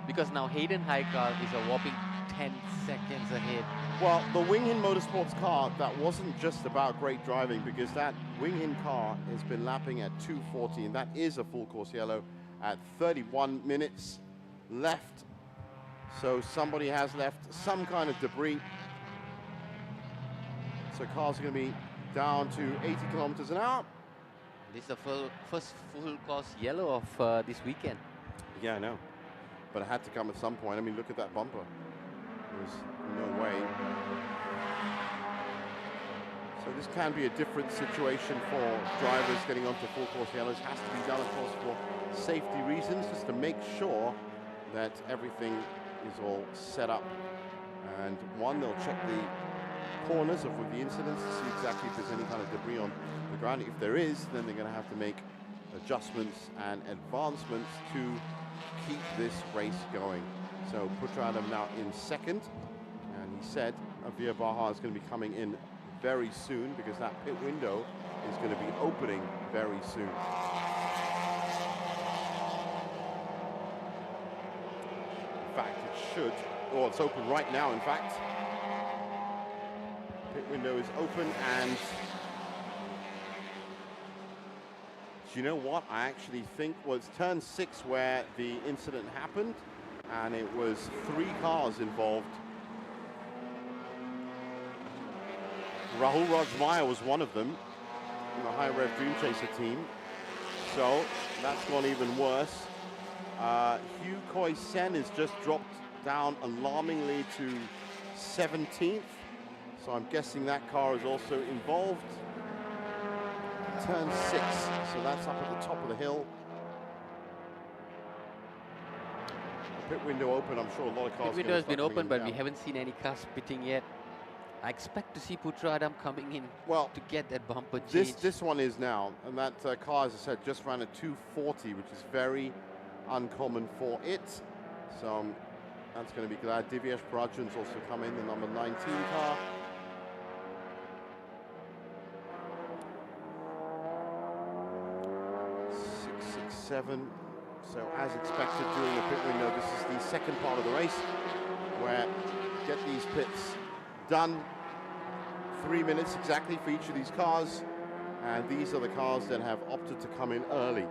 because now Hayden Haikal is a whopping 10 seconds ahead. Well, the Wing Hin Motorsports car, that wasn't just about great driving, because that Wing Hin car has been lapping at 2:40, and that is a full course yellow at 31 minutes left. So somebody has left some kind of debris. So cars are going to be down to 80 kilometers an hour. This is the first full course yellow of this weekend. Yeah, I know. But it had to come at some point. I mean, look at that bumper. There's no way. So this can be a different situation for drivers getting onto full course yellows. Has to be done, of course, for safety reasons, just to make sure that everything is all set up. And one, they'll check the corners of the incidents to see exactly if there's any kind of debris on the ground. If there is, then they're going to have to make adjustments and advancements to keep this race going. So Putra Adam now in second, and he said Avir Baha is going to be coming in very soon, because that pit window is going to be opening very soon. In fact, it should, or it's open right now, in fact. Pit window is open, and do you know what? I actually think was turn 6 where the incident happened, and it was 3 cars involved. Rahul Rajmaya was one of them in the High Rev Dream Chaser team. So that's gone even worse. Hugh Koi Sen has just dropped down alarmingly to 17th. So I'm guessing that car is also involved. Turn 6, so that's up at the top of the hill. Pit window open, I'm sure a lot of cars. Pit window has been open, but we haven't seen any cars pitting yet. I expect to see Putra Adam coming in to get that bumper change. This one is now, and that car, as I said, just ran at 240, which is very uncommon for it. So that's going to be glad. Divyesh Parajan's also come in, the number 19 car. Seven. So as expected during the pit window, this is the second part of the race where get these pits done. 3 minutes exactly for each of these cars, and these are the cars that have opted to come in early.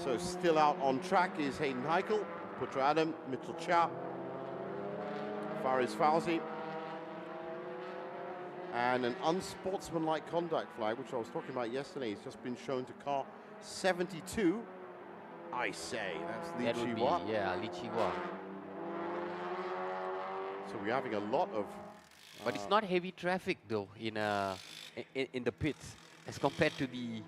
So still out on track is Hayden Heikel, Putra Adam, Mitchell Chia, Fariz Fauzi, and an unsportsmanlike conduct flag, which I was talking about yesterday, has just been shown to car 72. I say, that's Li Chi-hua. Yeah, Li Chi-hua. So we're having a lot of... But it's not heavy traffic, though, in the pits, as compared to the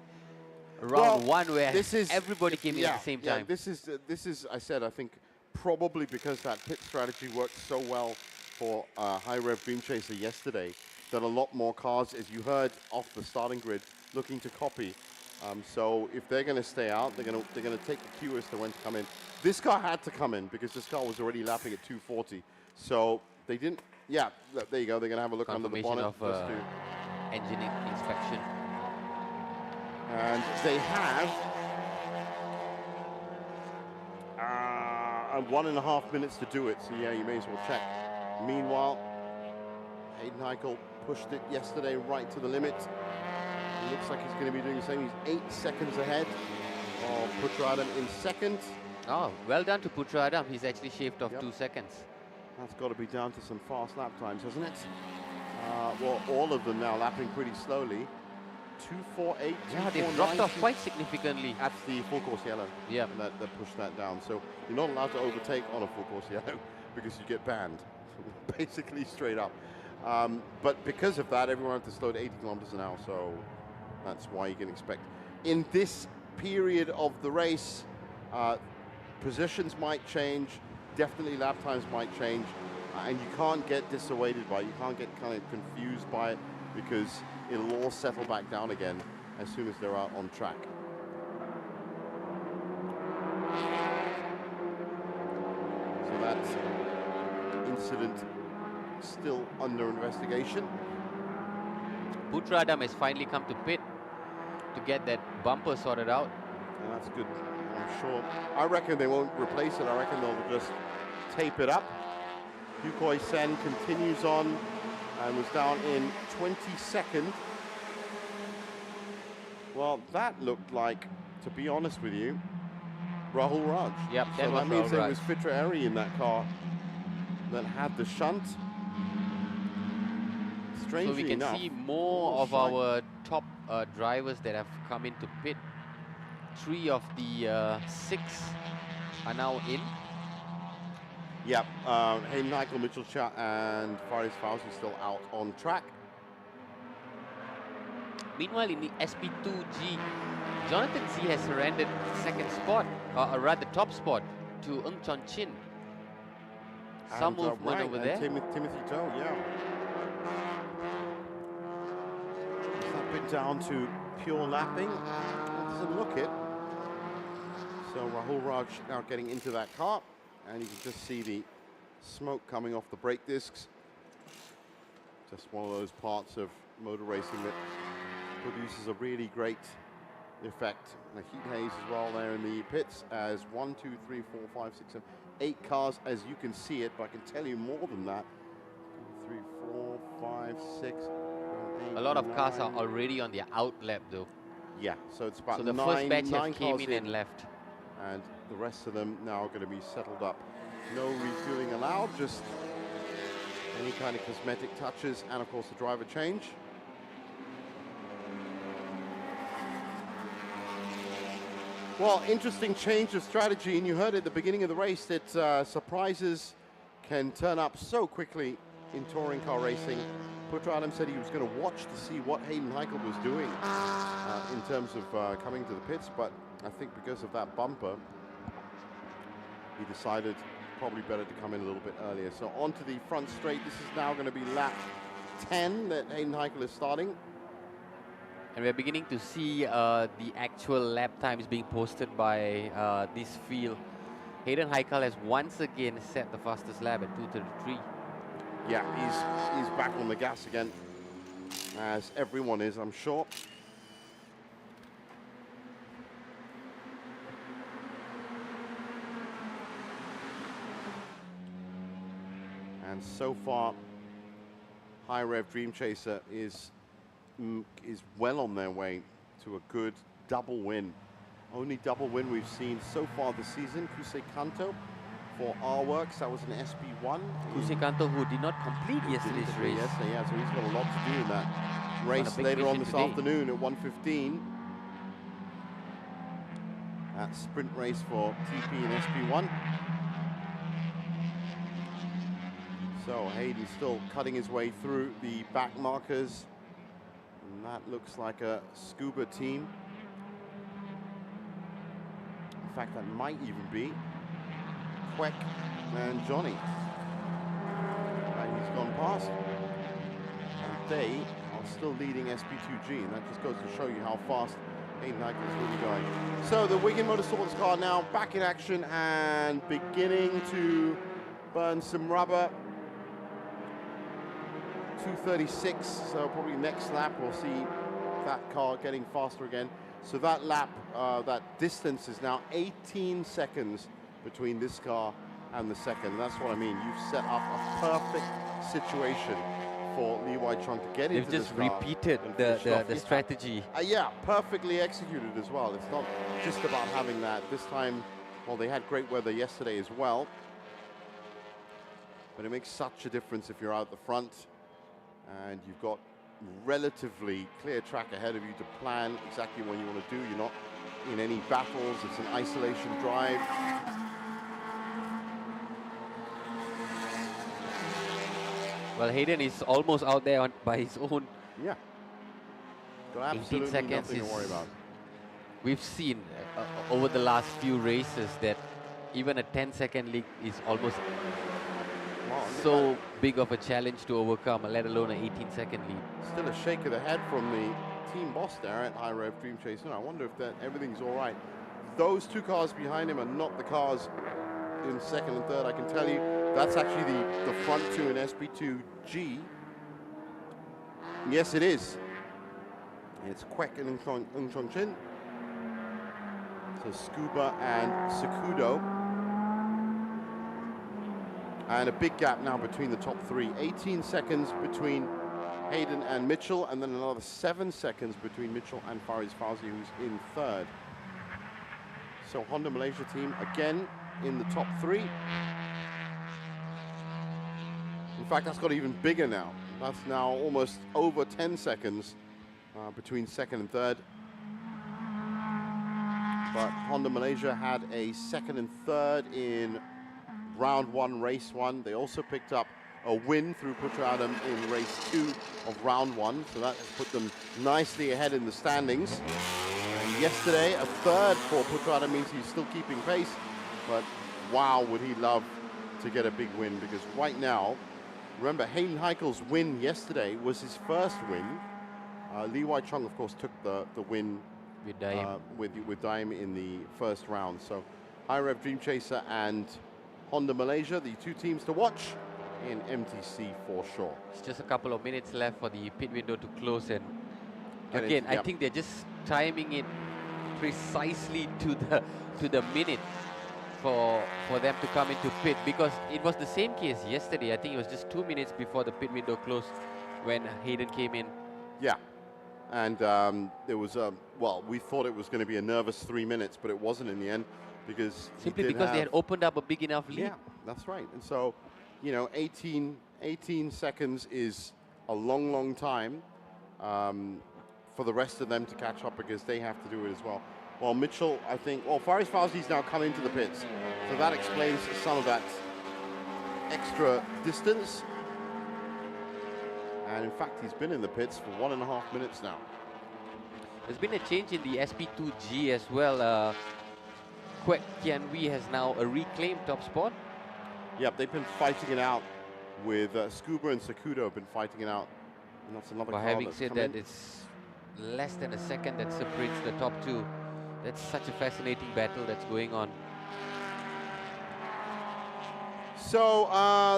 round 1 where everybody came in at the same time. This is, I said, I think, probably because that pit strategy worked so well for High Rev Dream Chaser yesterday, that a lot more cars, as you heard off the starting grid, looking to copy. So if they're going to stay out, they're going to take the cue as to when to come in. This car had to come in because this car was already lapping at 240. So they didn't. Yeah, there you go. They're going to have a look under the bonnet. Of engine inspection. And they have 1.5 minutes to do it. So yeah, you may as well check. Meanwhile, Hayden Heichel pushed it yesterday right to the limit. It looks like he's going to be doing the same. He's 8 seconds ahead of Putra in second. Oh, well done to Putra. He's actually shaved off 2 seconds. That's got to be down to some fast lap times, hasn't it? Well, all of them now lapping pretty slowly. 248. Yeah, they've dropped off quite significantly. That's the full course yellow. Yeah. And that pushed that down. So you're not allowed to overtake on a full course yellow because you get banned, basically straight up. But because of that, everyone had to slow to 80 kilometers an hour. So that's why you can expect. In this period of the race, positions might change. Definitely lap times might change. And you can't get dissuaded by it. You can't get kind of confused by it because it'll all settle back down again as soon as they're out on track. So that incident still under investigation. Putra has finally come to pit to get that bumper sorted out. And that's good, I'm sure. I reckon they won't replace it. I reckon they'll just tape it up. Yukoi Sen continues on and was down in 22nd. Well, that looked like, to be honest with you, Rahul Raj. Yep, so that means there was Fitra Eri in that car that had the shunt. Strangely so we can enough, see more of our top drivers that have come into pit. 3 of the 6 are now in. Yep, Hayden Heichel, Mitchell Chat, and Faris Fauzi still out on track. Meanwhile, in the SP2G, Jonathan Z has surrendered second spot, or rather top spot, to Ng Chon Chin. Some movement over there. Timothy Toe, yeah. Has that been down to pure lapping? It doesn't look it. So Rahul Raj now getting into that car, and you can just see the smoke coming off the brake discs. Just one of those parts of motor racing that produces a really great effect. The heat haze as well there in the pits as 1, 2, 3, 4, 5, 6, 7, 8 cars as you can see it, but I can tell you more than that. 2, 3, 4, 5, 6, 7, 8, A lot of 9. cars are already on their out lap though. Yeah, so it's about so the nine, first batch nine have came cars in and left. And the rest of them now are going to be settled up. No refueling allowed, just any kind of cosmetic touches and of course the driver change. Well, interesting change of strategy, and you heard at the beginning of the race that surprises can turn up so quickly in touring car racing. Putra Adam said he was going to watch to see what Hayden Heichel was doing in terms of coming to the pits, but I think because of that bumper, he decided probably better to come in a little bit earlier. So onto the front straight. This is now going to be lap 10 that Hayden Heichel is starting. And we're beginning to see the actual lap times being posted by this field. Hayden Heichel has once again set the fastest lap at 2:33. Yeah, he's back on the gas again, as everyone is, I'm sure. And so far, High Rev Dream Chaser is well on their way to a good double win. Only double win we've seen so far this season. Kusei Kanto for R-Works, that was an SP1. Kusei Kanto, who did not complete yesterday's race. Yes, yeah, so he's got a lot to do in that race later on this afternoon at 1:15. That sprint race for TP and SP1. So Hayden's still cutting his way through the back markers. And that looks like a Scuba team. In fact, that might even be Queck and Johnny. And he's gone past. And they are still leading SP2G, and that just goes to show you how fast Hayden Hankook is really going. So the Wigan Motorsports car now back in action and beginning to burn some rubber. 2:36, so probably next lap we'll see that car getting faster again. So that lap, that distance is now 18 seconds between this car and the second. That's what I mean. You've set up a perfect situation for Li Wai-chung to get into this car. They've just repeated the strategy. Yeah, perfectly executed as well. It's not just about having that. This time, well, they had great weather yesterday as well. But it makes such a difference if you're out the front and you've got relatively clear track ahead of you to plan exactly what you want to do. You're not in any battles. It's an isolation drive. Well, Hayden is almost out there by his own. Yeah. Got 18 seconds nothing to is, worry about. We've seen over the last few races that even a 10-second lead is almost so big of a challenge to overcome, let alone an 18-second lead. Still a shake of the head from the team boss there at Livestream Starts. I wonder if everything's all right. Those two cars behind him are not the cars in second and third. I can tell you that's actually the front two in SP2G. Yes, it is. It's Kwek and Ng Chong Chin. So Scuba and Sakudo. And a big gap now between the top three. 18 seconds between Hayden and Mitchell, and then another 7 seconds between Mitchell and Faris Fawzi, who's in third. So Honda Malaysia team again in the top three. In fact, that's got even bigger now. That's now almost over 10 seconds between second and third. But Honda Malaysia had a second and third in round one, race one. They also picked up a win through Putra Adam in race 2 of round 1. So that has put them nicely ahead in the standings. And yesterday, a third for Putra Adam means he's still keeping pace. But wow, would he love to get a big win, because right now, remember, Hayden Heichel's win yesterday was his first win. Li Wai-chung, of course, took the win with Daim. With Daim in the first round. So High-Rev Dream Chaser and Honda Malaysia, the two teams to watch in MTC for sure. It's just a couple of minutes left for the pit window to close, and And again, yep. I think they're just timing it precisely to the minute for them to come into pit, because it was the same case yesterday. I think it was just 2 minutes before the pit window closed when Hayden came in. Yeah, and there was well, we thought it was going to be a nervous 3 minutes, but it wasn't in the end, because simply because they had opened up a big enough lead. Yeah, that's right. And so, you know, 18 seconds is a long time for the rest of them to catch up, because they have to do it as well. Well, Mitchell, I think, well, Faris Fawzi's now come into the pits, so that explains some of that extra distance. And in fact, he's been in the pits for 1.5 minutes now. There's been a change in the SP2G as well. Kwek Kian Wee has now a reclaimed top spot. Yep, they've been fighting it out with Scuba and Sakudo have been fighting it out. And that's another But car having that's said come that, in. it's less than a second that separates the top two. That's such a fascinating battle that's going on. So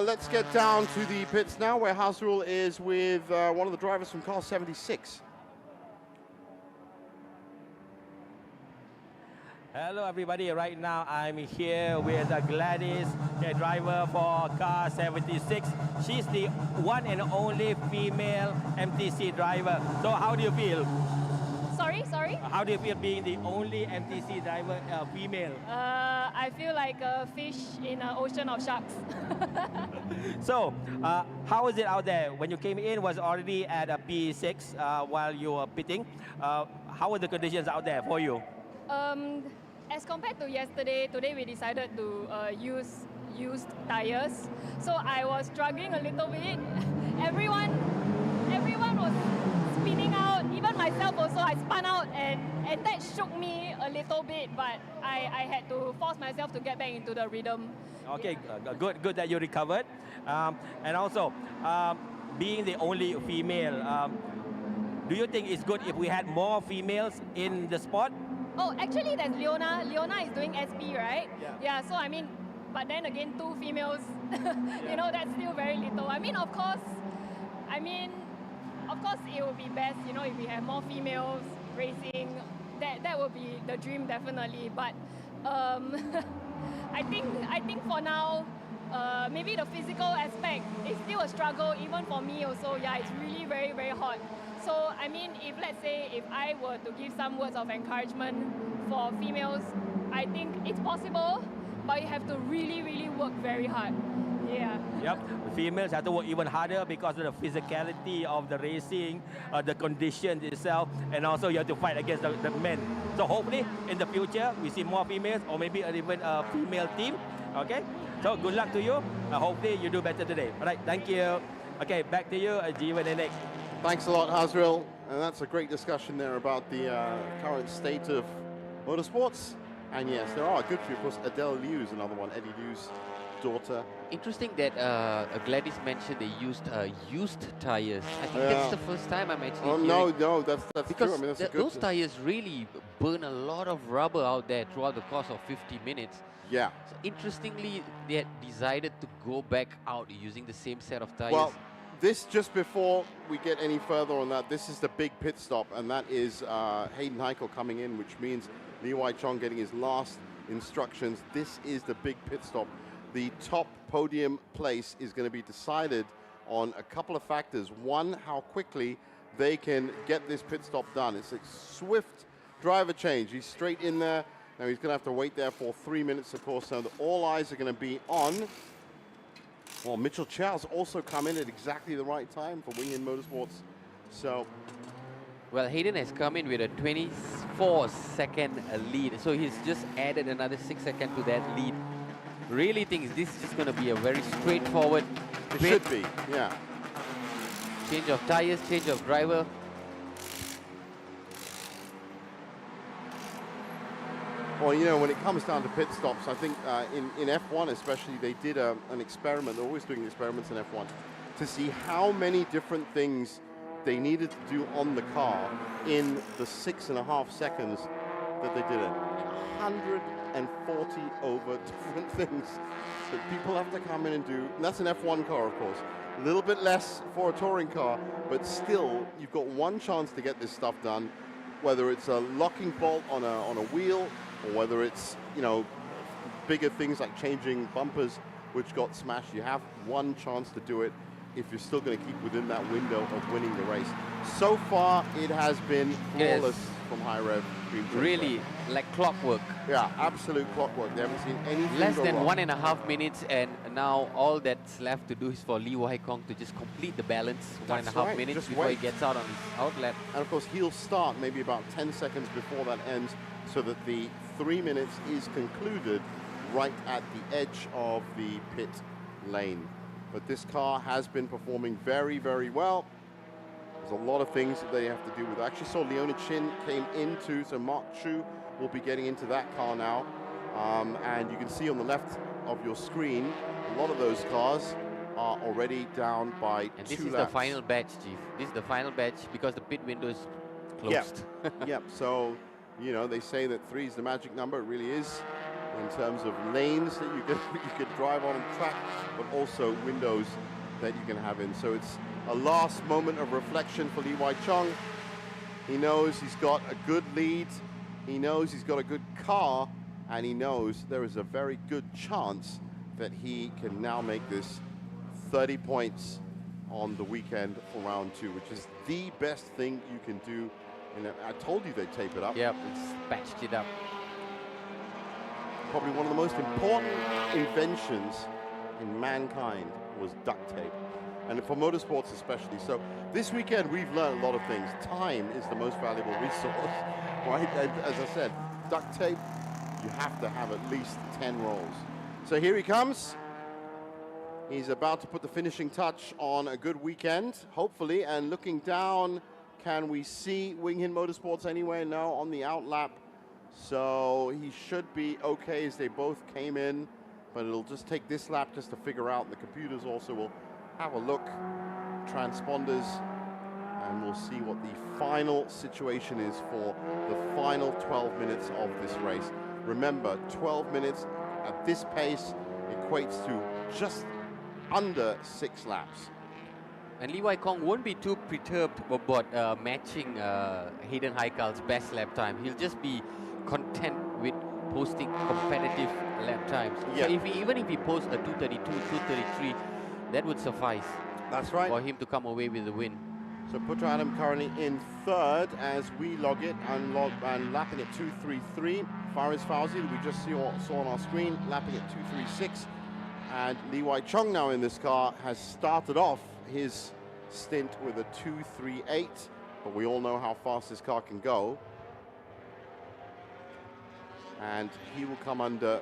let's get down to the pits now, where Hasrul is with one of the drivers from car 76. Hello everybody, right now I'm here with Gladys, the driver for car 76. She's the one and only female MTC driver. So how do you feel? Sorry? How do you feel being the only MTC driver female? I feel like a fish in an ocean of sharks. So, how is it out there? When you came in, was already at a P6 while you were pitting. How were the conditions out there for you? As compared to yesterday, today we decided to use used tires. So I was struggling a little bit. Everyone was spinning out. Even myself also, I spun out, and that shook me a little bit. But I had to force myself to get back into the rhythm. Okay, Yeah. good that you recovered. And also, being the only female, do you think it's good if we had more females in the sport? Oh, actually, there's Leona. Leona is doing SP, right? Yeah. So I mean, but then again, 2 females. You know, that's still very little. I mean, of course, it would be best, you know, if we have more females racing. That would be the dream, definitely. But I think for now, maybe the physical aspect is still a struggle, even for me also. Yeah, it's really very, very hot. So, I mean, let's say if I were to give some words of encouragement for females, I think it's possible, but you have to really, really work very hard. Yeah. Yep, the females have to work even harder because of the physicality of the racing, the condition itself, and also you have to fight against the men. So hopefully in the future we see more females or maybe even a female team. Okay, so good luck to you. Hopefully you do better today. All right, thank you. Okay, back to you, Jeevan and Nick. Thanks a lot, Hazril. And that's a great discussion there about the current state of motorsports. And yes, there are a good few. Of course, Adele Liu is another one, Eddie Liu's daughter. Interesting that Gladys mentioned they used tires. I think that's the first time I'm actually hearing. No, that's because true. I mean, that's a good those tires really burn a lot of rubber out there throughout the course of 50 minutes. Yeah. So interestingly, they had decided to go back out using the same set of tires. Well, this, just before we get any further on that, this is the big pit stop, and that is Hayden Heichel coming in, which means Li Wai Chong getting his last instructions. This is the big pit stop. The top podium place is going to be decided on a couple of factors. One, how quickly they can get this pit stop done. It's a swift driver change. He's straight in there. Now he's going to have to wait there for 3 minutes, of course, so that all eyes are going to be on. Well, Mitchell Chow's also come in at exactly the right time for Wing In Motorsports. So, well, Hayden has come in with a 24-second lead, so he's just added another 6 seconds to that lead. Really thinks this is just going to be a very straightforward it pit. should be, yeah. Change of tires, change of driver. Well, you know, when it comes down to pit stops, I think in F1 especially, they did an experiment. They're always doing experiments in F1 to see how many different things they needed to do on the car in the 6.5 seconds that they did it. 140 over different things that people have to come in and do. And that's an F1 car, of course. A little bit less for a touring car, but still, you've got one chance to get this stuff done, whether it's a locking bolt on a wheel, or whether it's, you know, bigger things like changing bumpers which got smashed. You have one chance to do it if you're still going to keep within that window of winning the race. So far, it has been flawless from High Rev. Really, like clockwork. Yeah, absolute clockwork. They haven't seen anything Less go than wrong. 1.5 minutes, and now all that's left to do is for Li Wai Kong to just complete the balance. That's 1.5 right, minutes just before wait. he gets out on his outlet. And of course, he'll start maybe about 10 seconds before that ends, so that the 3 minutes is concluded right at the edge of the pit lane. But this car has been performing very, very well. There's a lot of things that they have to do with it. I actually saw Leona Chin came into, so Mark Chu will be getting into that car now. And you can see on the left of your screen, a lot of those cars are already down by 2 laps. And this is the final batch, Chief. This is the final batch because the pit window is closed. Yep, so, you know, they say that 3 is the magic number. It really is, in terms of lanes that you could drive on the track, but also windows that you can have in. So it's a last moment of reflection for Li Wai Chong. He knows he's got a good lead, he knows he's got a good car, and he knows there is a very good chance that he can now make this 30 points on the weekend for round 2, which is the best thing you can do. And I told you they'd tape it up. Yep, it's patched it up. Probably one of the most important inventions in mankind was duct tape, and for motorsports especially. So this weekend we've learned a lot of things. Time is the most valuable resource, right? And as I said, duct tape, you have to have at least 10 rolls. So here he comes. He's about to put the finishing touch on a good weekend, hopefully. And looking down, can we see Wing Hin Motorsports anywhere? No, on the outlap. So he should be okay as they both came in, but it'll just take this lap just to figure out. The computers also will have a look transponders, and we'll see what the final situation is for the final 12 minutes of this race. Remember, 12 minutes at this pace equates to just under 6 laps. And Lee Wai Kong won't be too perturbed about matching Hayden Heikel's best lap time. He'll just be content with posting competitive lap times. Yeah. So even if he posts a 232, 233, that would suffice. That's right. For him to come away with the win. So Putra Adam currently in 3rd as we log it and lapping at 233. Faris Fauzi, we just saw on our screen, lapping at 236. And Lee Wai Chong now in this car has started off his stint with a 238, but we all know how fast this car can go. And he will come under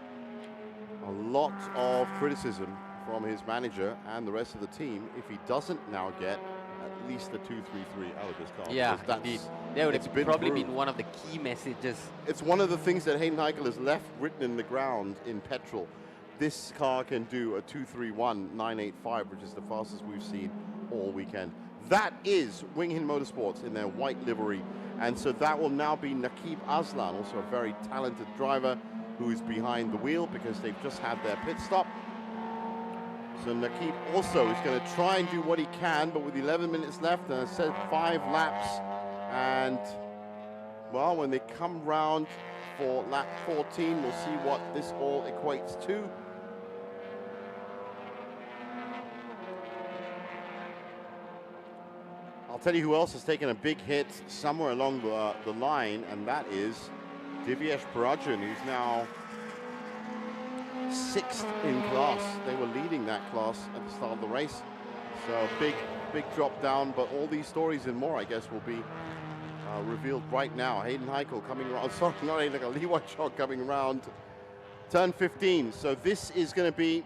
a lot of criticism from his manager and the rest of the team if he doesn't now get at least a 233 out of this car. Yeah, indeed. That would have probably been one of the key messages. It's one of the things that Hayden Heikel has left written in the ground in petrol. This car can do a 231.985, which is the fastest we've seen all weekend. That is Wing Hin Motorsports in their white livery. And so that will now be Naqib Aslan, also a very talented driver who is behind the wheel because they've just had their pit stop. So Naqib also is going to try and do what he can, but with 11 minutes left, and I said 5 laps. And, well, when they come round for lap 14, we'll see what this all equates to. I'll tell you who else has taken a big hit somewhere along the line, and that is Divyesh Parajan, who's now 6th in class. They were leading that class at the start of the race. So big drop down, but all these stories and more, I guess, will be revealed right now. Hayden Heikel coming around, sorry, not Hayden Heikel, Lee Wai Chong coming around turn 15. So this is going to be,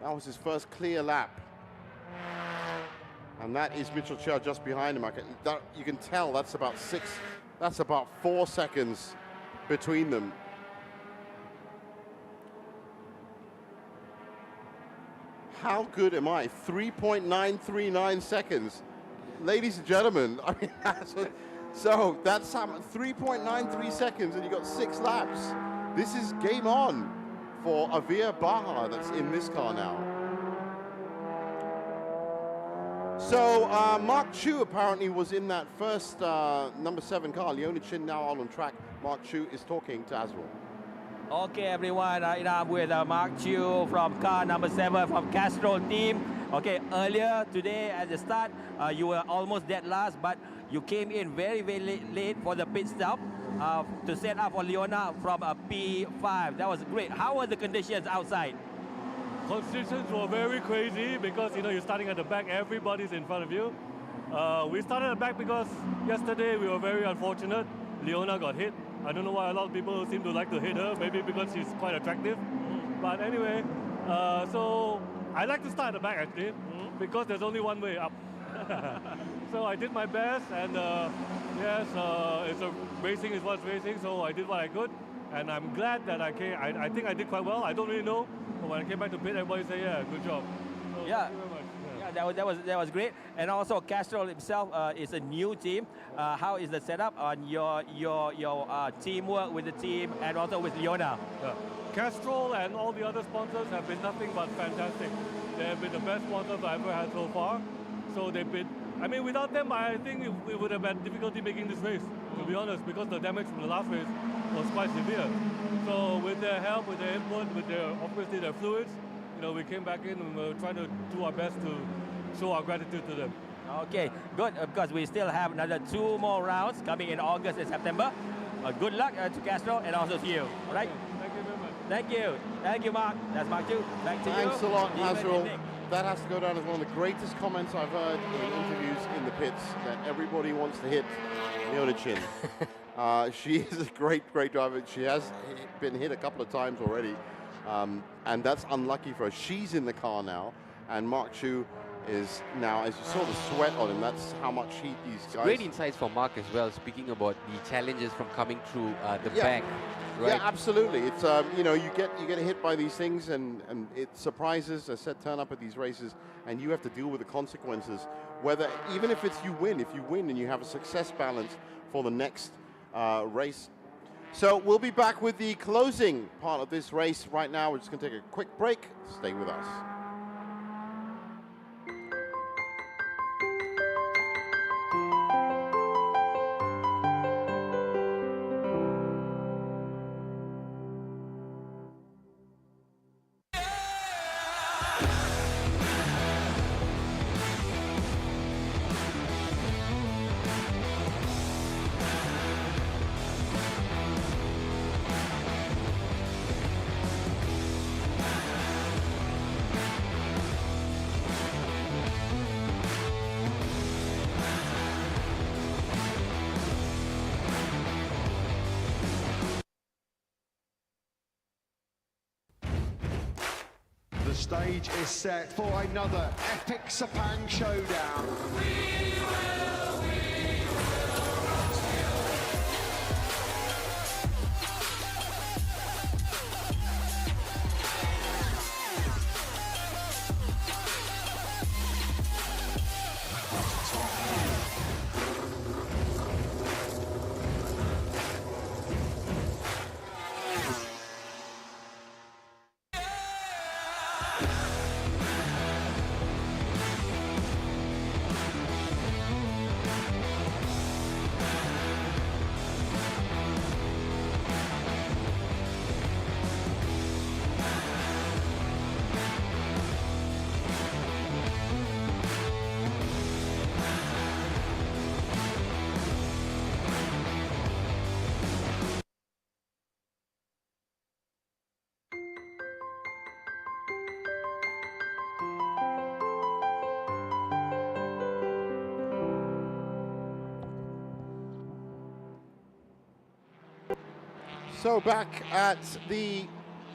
that was his first clear lap. And that is Mitchell Chia just behind him. You can tell that's about 4 seconds between them. How good am I? 3.939 seconds. Ladies and gentlemen, I mean, so that's 3.93 seconds and you got 6 laps. This is game on for Avir Baha that's in this car now. So Mark Chu apparently was in that first number 7 car. Leona Chin now out on track. Mark Chu is talking to Azrael. Okay, everyone, I'm with Mark Chu from car number 7 from Castrol team. Okay, earlier today at the start, you were almost dead last, but you came in very, very late for the pit stop to set up for Leona from a P5. That was great. How were the conditions outside? Conditions were very crazy because, you know, you're starting at the back, everybody's in front of you. We started at the back because yesterday we were very unfortunate. Leona got hit. I don't know why a lot of people seem to like to hit her, maybe because she's quite attractive. But anyway, so I like to start at the back actually, because there's only one way up. So I did my best, and yes, racing is what's racing, so I did what I could. And I'm glad that I came. I think I did quite well. I don't really know, but when I came back to pit, everybody said, yeah, good job. So Yeah. thank you very much. Yeah, that was great. And also Castrol himself is a new team. How is the setup on your teamwork with the team and also with Leona? Yeah. Castrol and all the other sponsors have been nothing but fantastic. They have been the best sponsors I've ever had so far. So they've been, I mean, without them, I think we would have had difficulty making this race, to be honest, because the damage from the last race was quite severe. So with their help, with their input, with their, obviously their fluids, you know, we came back in and we're trying to do our best to show our gratitude to them. Okay, good, because we still have another 2 more rounds coming in August and September. Good luck to Castrol and also to you, all right? Thank you very much. Thank you. Thank you, Mark. That's Mark too. Back to you. Thanks a lot, Even Azrael. Nick. That has to go down as one of the greatest comments I've heard in interviews in the pits, that everybody wants to hit Leona Chin. She is a great driver. She has been hit a couple of times already, and that's unlucky for her. She's in the car now, and Mark Chu is now, as you saw the sweat on him, that's how much heat these guys... Great insights from Mark as well, speaking about the challenges from coming through the Yeah. back. Right? Yeah, absolutely. It's you know, you get hit by these things, and it surprises. I said, turn up at these races, and you have to deal with the consequences. Whether even if it's if you win and you have a success balance for the next race. So we'll be back with the closing part of this race. Right now, we're just going to take a quick break. Stay with us. The stage is set for another epic Sepang showdown. So back at the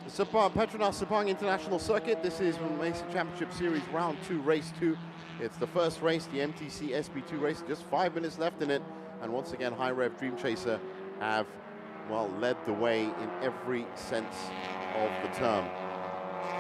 Petronas Sepang International Circuit, this is Malaysia Championship Series Round 2, Race 2. It's the first race, the MTC SP2 race, just 5 minutes left in it. And once again, High Rev Dream Chaser have, well, led the way in every sense of the term.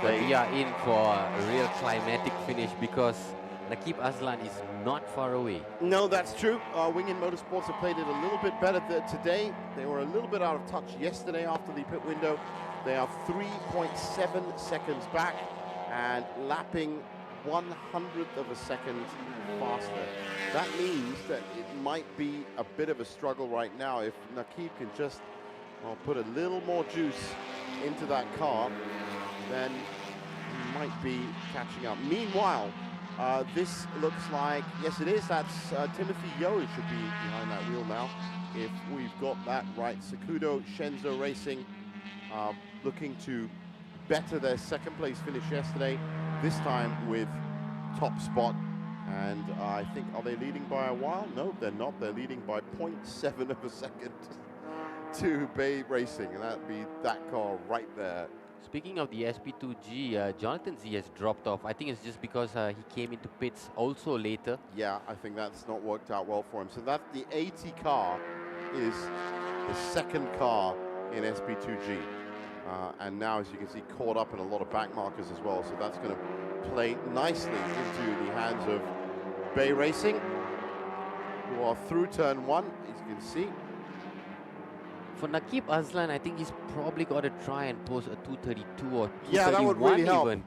We are in for a real climatic finish because Nakib Aslan is not far away. No, that's true. Wing and Motorsports have played it a little bit better today. They were a little bit out of touch yesterday after the pit window. They are 3.7 seconds back and lapping 1/100th of a second faster. That means that it might be a bit of a struggle right now. If Nakib can just put a little more juice into that car, then he might be catching up. Meanwhile, this looks like, yes it is, that's Timothy Yeo should be behind that wheel now, if we've got that right. Sakudo Shenzo Racing looking to better their second place finish yesterday, this time with top spot. And I think, are they leading by a while? No, they're not. They're leading by 0.7 of a second to Bay Racing, and that'd be that car right there. Speaking of the SP2G, Jonathan Z has dropped off. I think it's just because he came into pits also later. Yeah, I think that's not worked out well for him. So that the 80 car is the second car in SP2G. And now, as you can see, caught up in a lot of back markers as well. So that's going to play nicely into the hands of Bay Racing, who are through turn 1, as you can see. For Nakib Aslan, I think he's probably got to try and post a 232 or 231 yeah, that would really help. even.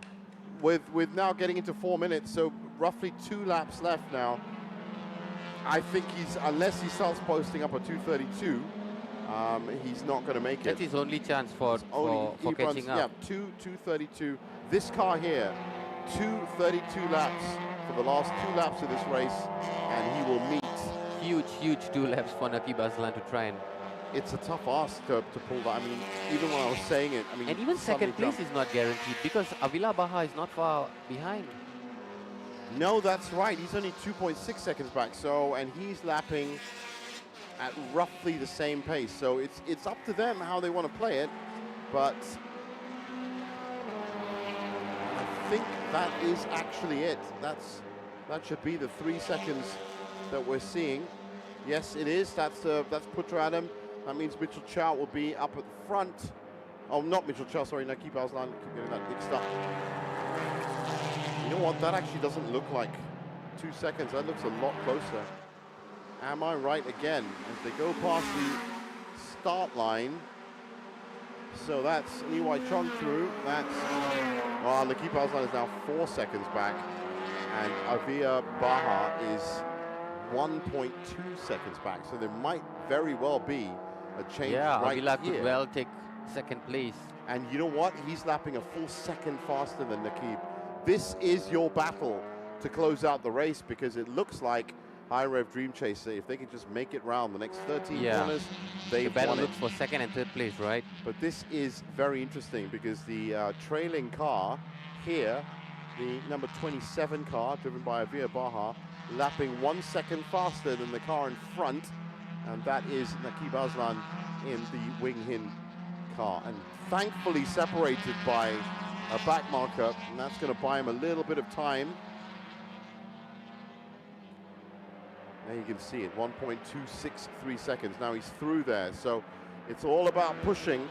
With now getting into 4 minutes, so roughly 2 laps left now. I think he's, unless he starts posting up a 232, he's not going to make it. That's his only chance for catching up. Yeah, 232. This car here, 232 laps for the last 2 laps of this race, and he will meet. Huge 2 laps for Nakib Aslan to try and... It's a tough ask to pull that. I mean, even when I was saying it, I mean... And even second place is not guaranteed because Avila Baha is not far behind. No, that's right. He's only 2.6 seconds back. So, and he's lapping at roughly the same pace. So it's up to them how they want to play it. But I think that is actually it. That's That should be the 3 seconds that we're seeing. Yes, it is. That's Putra Adam. That means Mitchell Chow will be up at the front. Oh, not Mitchell Chow, sorry, Nakib Aslan. Keep getting that mixed up. You know what? That actually doesn't look like 2 seconds. That looks a lot closer. Am I right again? As they go past the start line. So that's Lee Wai Chong through. That's, well, Nakib Aslan is now 4 seconds back. And Avia Baha is 1.2 seconds back. So there might very well be a change right Avila here. could well take second place. And you know what? He's lapping a full second faster than Nakib. This is your battle to close out the race, because it looks like High Rev Dream Chaser, if they can just make it round the next 13 corners, The they've battle won it. looks for second and third place, right? But this is very interesting, because the trailing car here, the number 27 car driven by Avia Baha, lapping 1 second faster than the car in front, and that is Nakib Aslan in the Wing Hin car, and thankfully separated by a back marker, and that's going to buy him a little bit of time. There you can see it, 1.263 seconds. Now he's through there, so it's all about pushing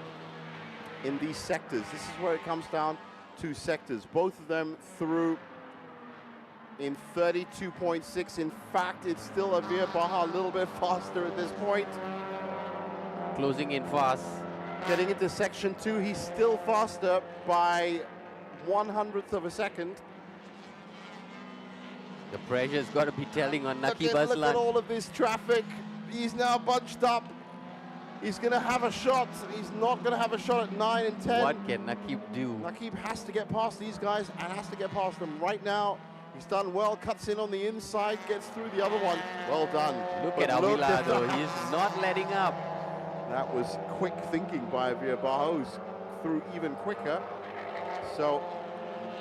in these sectors. This is where it comes down to sectors. Both of them through in 32.6. In fact, it's still Avia Baha a little bit faster at this point. Closing in fast. Getting into section 2, he's still faster by 1/100th of a second. The pressure's got to be telling on Nakib Look Aslan. at all of this traffic. He's now bunched up. He's going to have a shot. He's not going to have a shot at 9 and 10. What can Nakib do? Nakib has to get past these guys and has to get past them right now. He's done well, cuts in on the inside, gets through the other one. Well done. Look But at Avila though, that. he's not letting up. That was quick thinking by Avia Baha, who's through even quicker. So,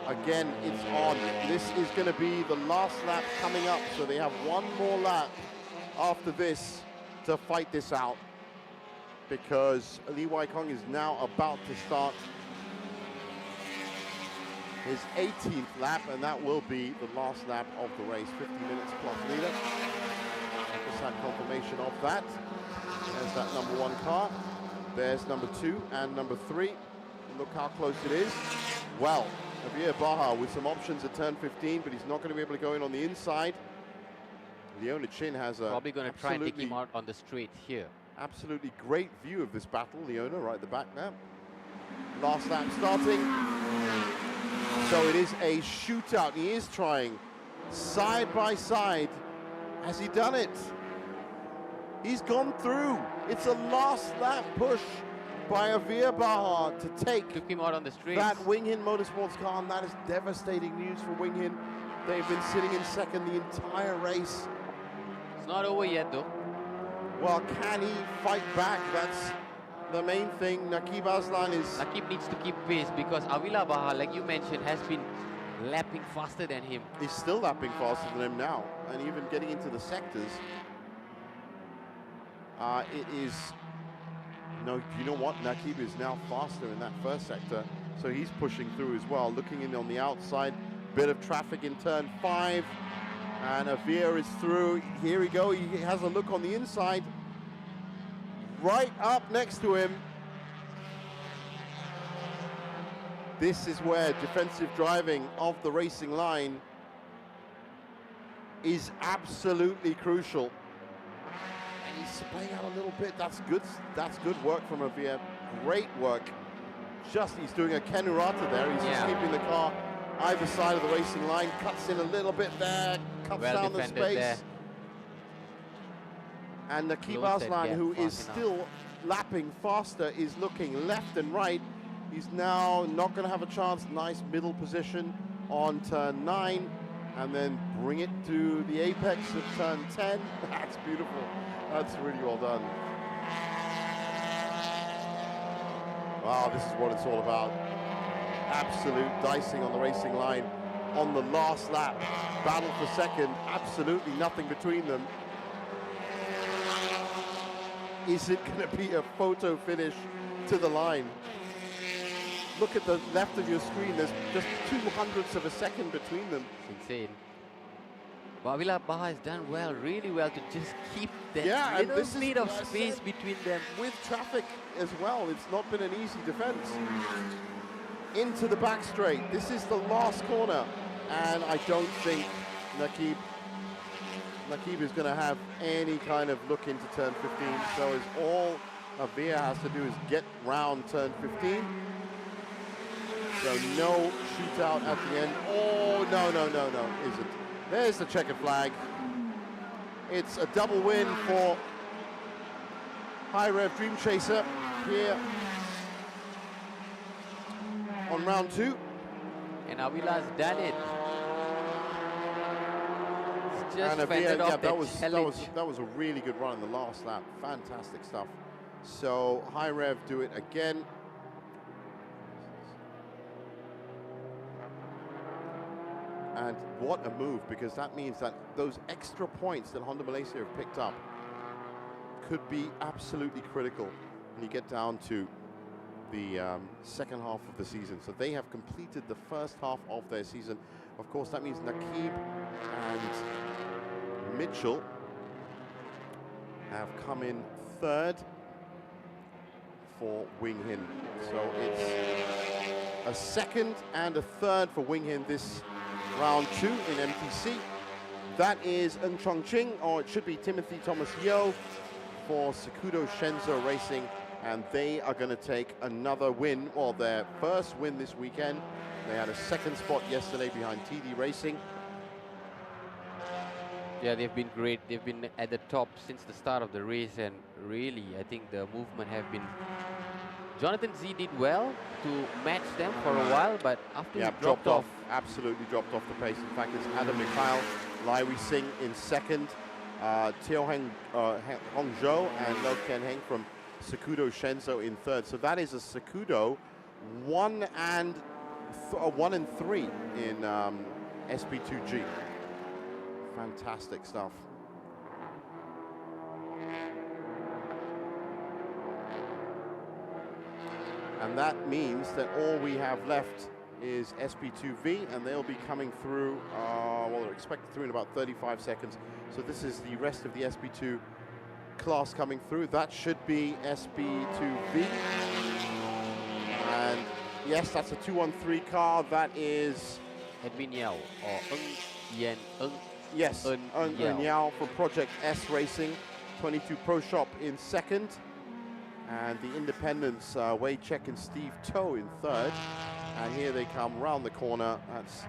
again, it's on. This is going to be the last lap coming up, so they have one more lap after this to fight this out, because Lee Wai Kong is now about to start his 18th lap, and that will be the last lap of the race. 50 minutes plus leader. Just had confirmation of that. There's that number 1 car. There's number 2 and number 3. Look how close it is. Well, Avia Baha with some options at turn 15, but he's not going to be able to go in on the inside. Leona Chin has a Probably going to try and take him out on the straight here. absolutely great view of this battle. Leona right at the back now. Last lap starting. So it is a shootout. He is trying side by side. Has he done it? He's gone through. It's a last lap push by Avia Baha to take Took him out on the straight. that Wing Hin Motorsports car, and that is devastating news for Wing Hin. They've been sitting in second the entire race. It's not over yet though. Well, can he fight back? That's the main thing. Nakib Aslan is... Nakib needs to keep pace because Avila Baha, like you mentioned, has been lapping faster than him. He's still lapping faster than him now, and even getting into the sectors. It is... No, you know what? Nakib is now faster in that first sector, so he's pushing through as well. Looking in on the outside, bit of traffic in turn 5, and Avia is through. Here we go. He has a look on the inside. Right up next to him. This is where defensive driving of the racing line is absolutely crucial. And he's splaying out a little bit. That's good. That's good work from Avia. Great work. He's doing a Kenurata there. He's just keeping the car either side of the racing line. Cuts in a little bit there. Cuts down the space. There. And Nakib Aslan, who is still lapping faster, is looking left and right. He's now not going to have a chance. Nice middle position on turn 9, and then bring it to the apex of turn 10. That's beautiful. That's really well done. Wow, this is what it's all about. Absolute dicing on the racing line on the last lap. Battle for second, absolutely nothing between them. Is it going to be a photo finish to the line? Look at the left of your screen. There's just 0.02 of a second between them. It's insane. But Avila Baha has done well, really well, to just keep that Yeah, and little this is bit of what I space said. between them. With traffic as well, it's not been an easy defense. Into the back straight. This is the last corner, and I don't think Nakib is going to have any kind of look into turn 15. So is all Avia has to do is get round turn 15. So no shootout at the end. Oh, no, isn't. There's the checkered flag. It's a double win for High Rev Dream Chaser here on round 2. And Avila's done it. It's just And fended off that was a really good run in the last lap. Fantastic stuff. So High Rev do it again. And what a move, because that means that those extra points that Honda Malaysia have picked up could be absolutely critical when you get down to the second half of the season. So they have completed the first half of their season. Of course, that means Nakib and Mitchell have come in third for Wing Hin. So it's a second and a third for Wing Hin this round 2 in MTC. That is Ng Chong Ching, or it should be Timothy Thomas Yeo for Sakudo Shenzo Racing, and they are going to take another win, or their first win this weekend. They had a second spot yesterday behind TD Racing. Yeah, they've been great. They've been at the top since the start of the race, and really, I think the movement have been... Jonathan Z did well to match them for a while, but after he dropped off, absolutely dropped off the pace. In fact, it's Adam Mikhail, Lai Wei Sing in second, Teo Hongzhou and Lo Ken Heng from Sakudo Shenzo in third. So that is a Sakudo 1 and 3 in SP2G. Fantastic stuff. And that means that all we have left is SP2V, and they'll be coming through, well, they're expected through in about 35 seconds. So this is the rest of the SP2 class coming through. That should be SP2V. And yes, that's a 213 car. That is... Edwin Yao or Yes, Ng Yao from Project S Racing, 22 Pro Shop in second. And the independents, Wei Chek and Steve Toe in third. And here they come round the corner. That's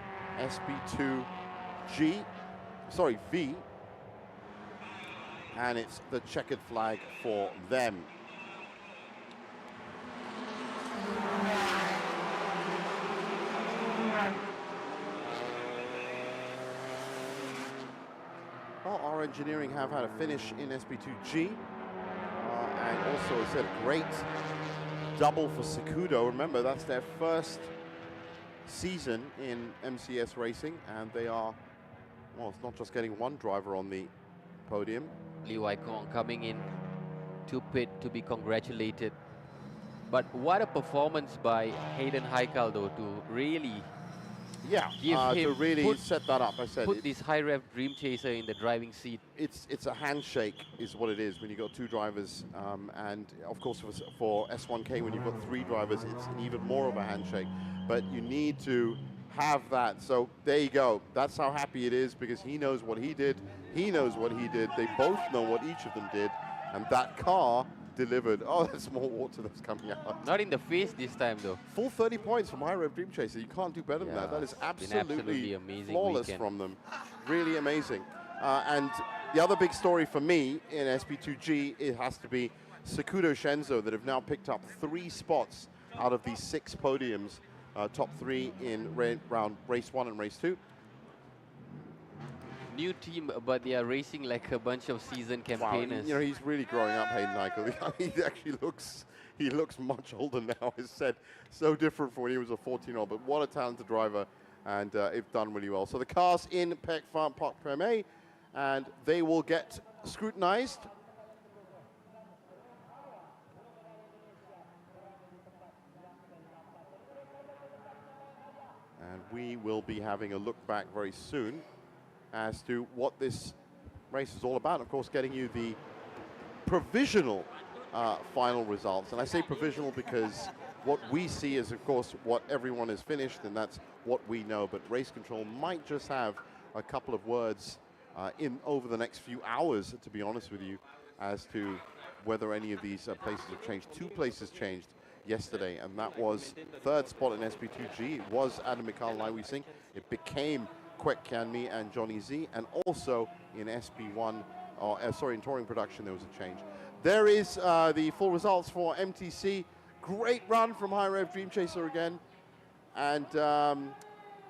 V. And it's the checkered flag for them. Well, our engineering have had a finish in SP2G. And also, it's a great double for Sakudo. Remember, that's their first season in MCS racing, and they are, well, it's not just getting one driver on the podium. Lee Wai Kong coming in to pit to be congratulated. But what a performance by Hayden Haikal, though, to really give him, to really set that up. I said put this high rev Dream Chaser in the driving seat. It's a handshake is what it is when you got two drivers, and of course for S1K when you've got three drivers, it's even more of a handshake. But you need to have that. So there you go. That's how happy it is, because he knows what he did. He knows what he did. They both know what each of them did, and that car delivered. Oh, there's more water that's coming out. Not in the face this time, though. Full 30 points from High Rev Dream Chaser. You can't do better than that. That is absolutely amazing flawless weekend from them. Really amazing. And the other big story for me in SP2G, it has to be Sakudo Shenzo, that have now picked up 3 spots out of these 6 podiums, top 3 in round race 1 and race 2. New team, but they are racing like a bunch of seasoned campaigners. Wow, you know, he's really growing up, Hayden Michael. He actually looks much older now. It's said so different from when he was a 14-year-old, but what a talented driver, and they've done really well. So the cars in Pek Farm Park Premier, and they will get scrutinized. And we will be having a look back very soon as to what this race is all about. Of course, getting you the provisional final results. And I say provisional because what we see is, of course, what everyone has finished, and that's what we know. But race control might just have a couple of words in over the next few hours, to be honest with you, as to whether any of these places have changed. 2 places changed yesterday, and that was 3rd spot in SP2G. It was Adam Mikhail Laiwi Singh. It became Kwek Kian Mi and Johnny Z, and also in SP1, in touring production, there was a change. There is the full results for MTC. Great run from High Rev Dream Chaser again. And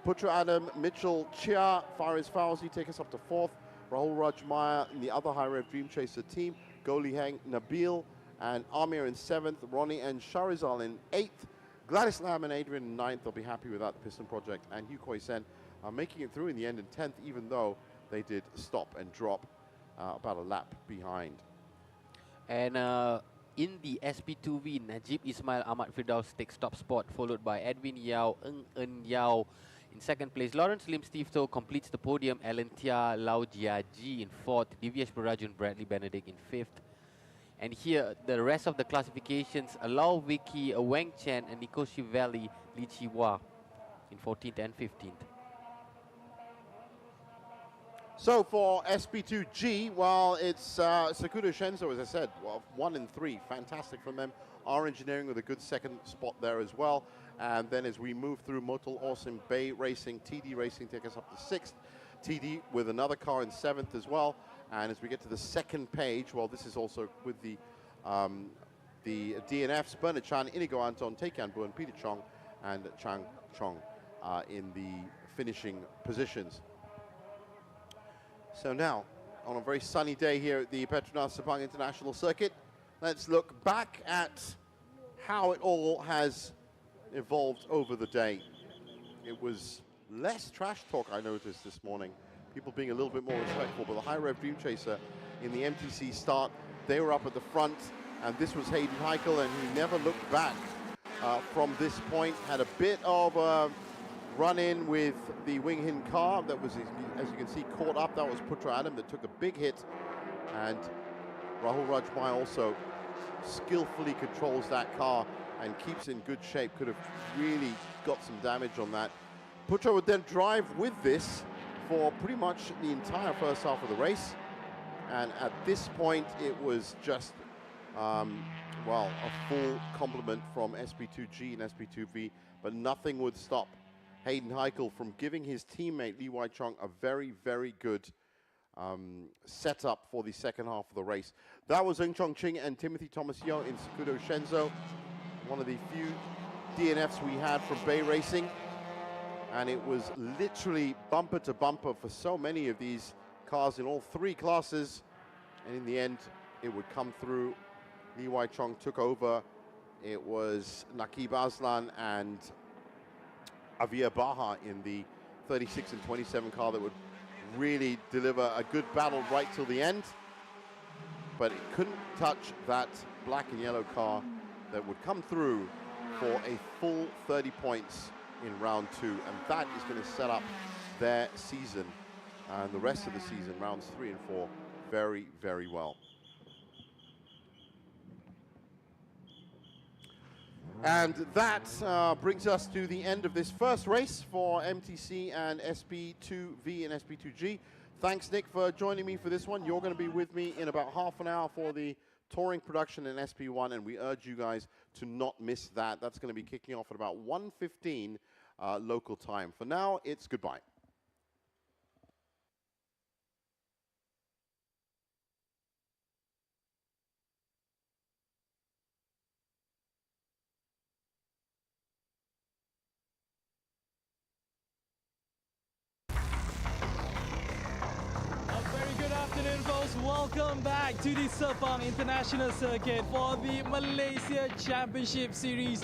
Putra Adam, Mitchell Chia, Faris Fauzi take us up to 4th. Rahul Rajmaya in the other High Rev Dream Chaser team. Goli Heng, Nabil, and Amir in 7th. Ronnie and Sharizal in 8th. Gladys Lam and Adrian in 9th. They'll be happy with that. The Piston Project and Hugh Koi Sen are making it through in the end in 10th, even though they did stop and drop about a lap behind. And in the SP2V, Najib Ismail Ahmad Firdaus takes top spot, followed by Edwin Yao, Ng Yao in 2nd place. Lawrence Lim Steve-To completes the podium. Alan Tia, Lau Jiaji in 4th. Divyesh Barajun, Bradley Benedict in 5th. And here, the rest of the classifications, Lau Vicky, Wang Chen, and Nikoshi Valley, Li Chiwa in 14th and 15th. So for SP2G, well, it's Sakudo Shenzo, as I said, 1 and 3. Fantastic from them. Our Engineering with a good 2nd spot there as well. And then as we move through Motul Awesome Bay Racing, TD Racing take us up to 6th. TD with another car in 7th as well. And as we get to the 2nd page, well, this is also with the DNFs, Bernard Chan, Inigo Anton, Taekan Bun, Peter Chong, and Chang Chong in the finishing positions. So now, on a very sunny day here at the Petronas Sepang International Circuit, let's look back at how it all has evolved over the day. It was less trash talk, I noticed this morning. People being a little bit more respectful, but the High Rev Dream Chaser in the MTC start, they were up at the front, and this was Hayden Heikel, and he never looked back from this point. Had a bit of a run-in with the Wing Hin car that was, as you can see, caught up. That was Putra Adam that took a big hit, and Rahul Rajmai also skillfully controls that car and keeps in good shape. Could have really got some damage on that. Putra would then drive with this for pretty much the entire first half of the race, and at this point it was just well, a full complement from SP2G and SP2V, but nothing would stop Hayden Heikel from giving his teammate Li Wai Chong a very, very good setup for the 2nd half of the race. That was Ng Chong Ching and Timothy Thomas Yeo in Sakudo Shenzo, one of the few DNFs we had from Bay Racing. And it was literally bumper to bumper for so many of these cars in all 3 classes. And in the end, it would come through. Li Wai Chong took over. It was Nakib Aslan and Avia Baha in the 36 and 27 car that would really deliver a good battle right till the end. But it couldn't touch that black and yellow car that would come through for a full 30 points in round 2. And that is going to set up their season and the rest of the season, rounds 3 and 4, very, very well. And that brings us to the end of this first race for MTC and SP2V and SP2G. Thanks, Nick, for joining me for this one. You're going to be with me in about half an hour for the touring production in SP1, and we urge you guys to not miss that. That's going to be kicking off at about 1:15 local time. For now, it's goodbye. Welcome back to the Sepang International Circuit for the Malaysia Championship Series.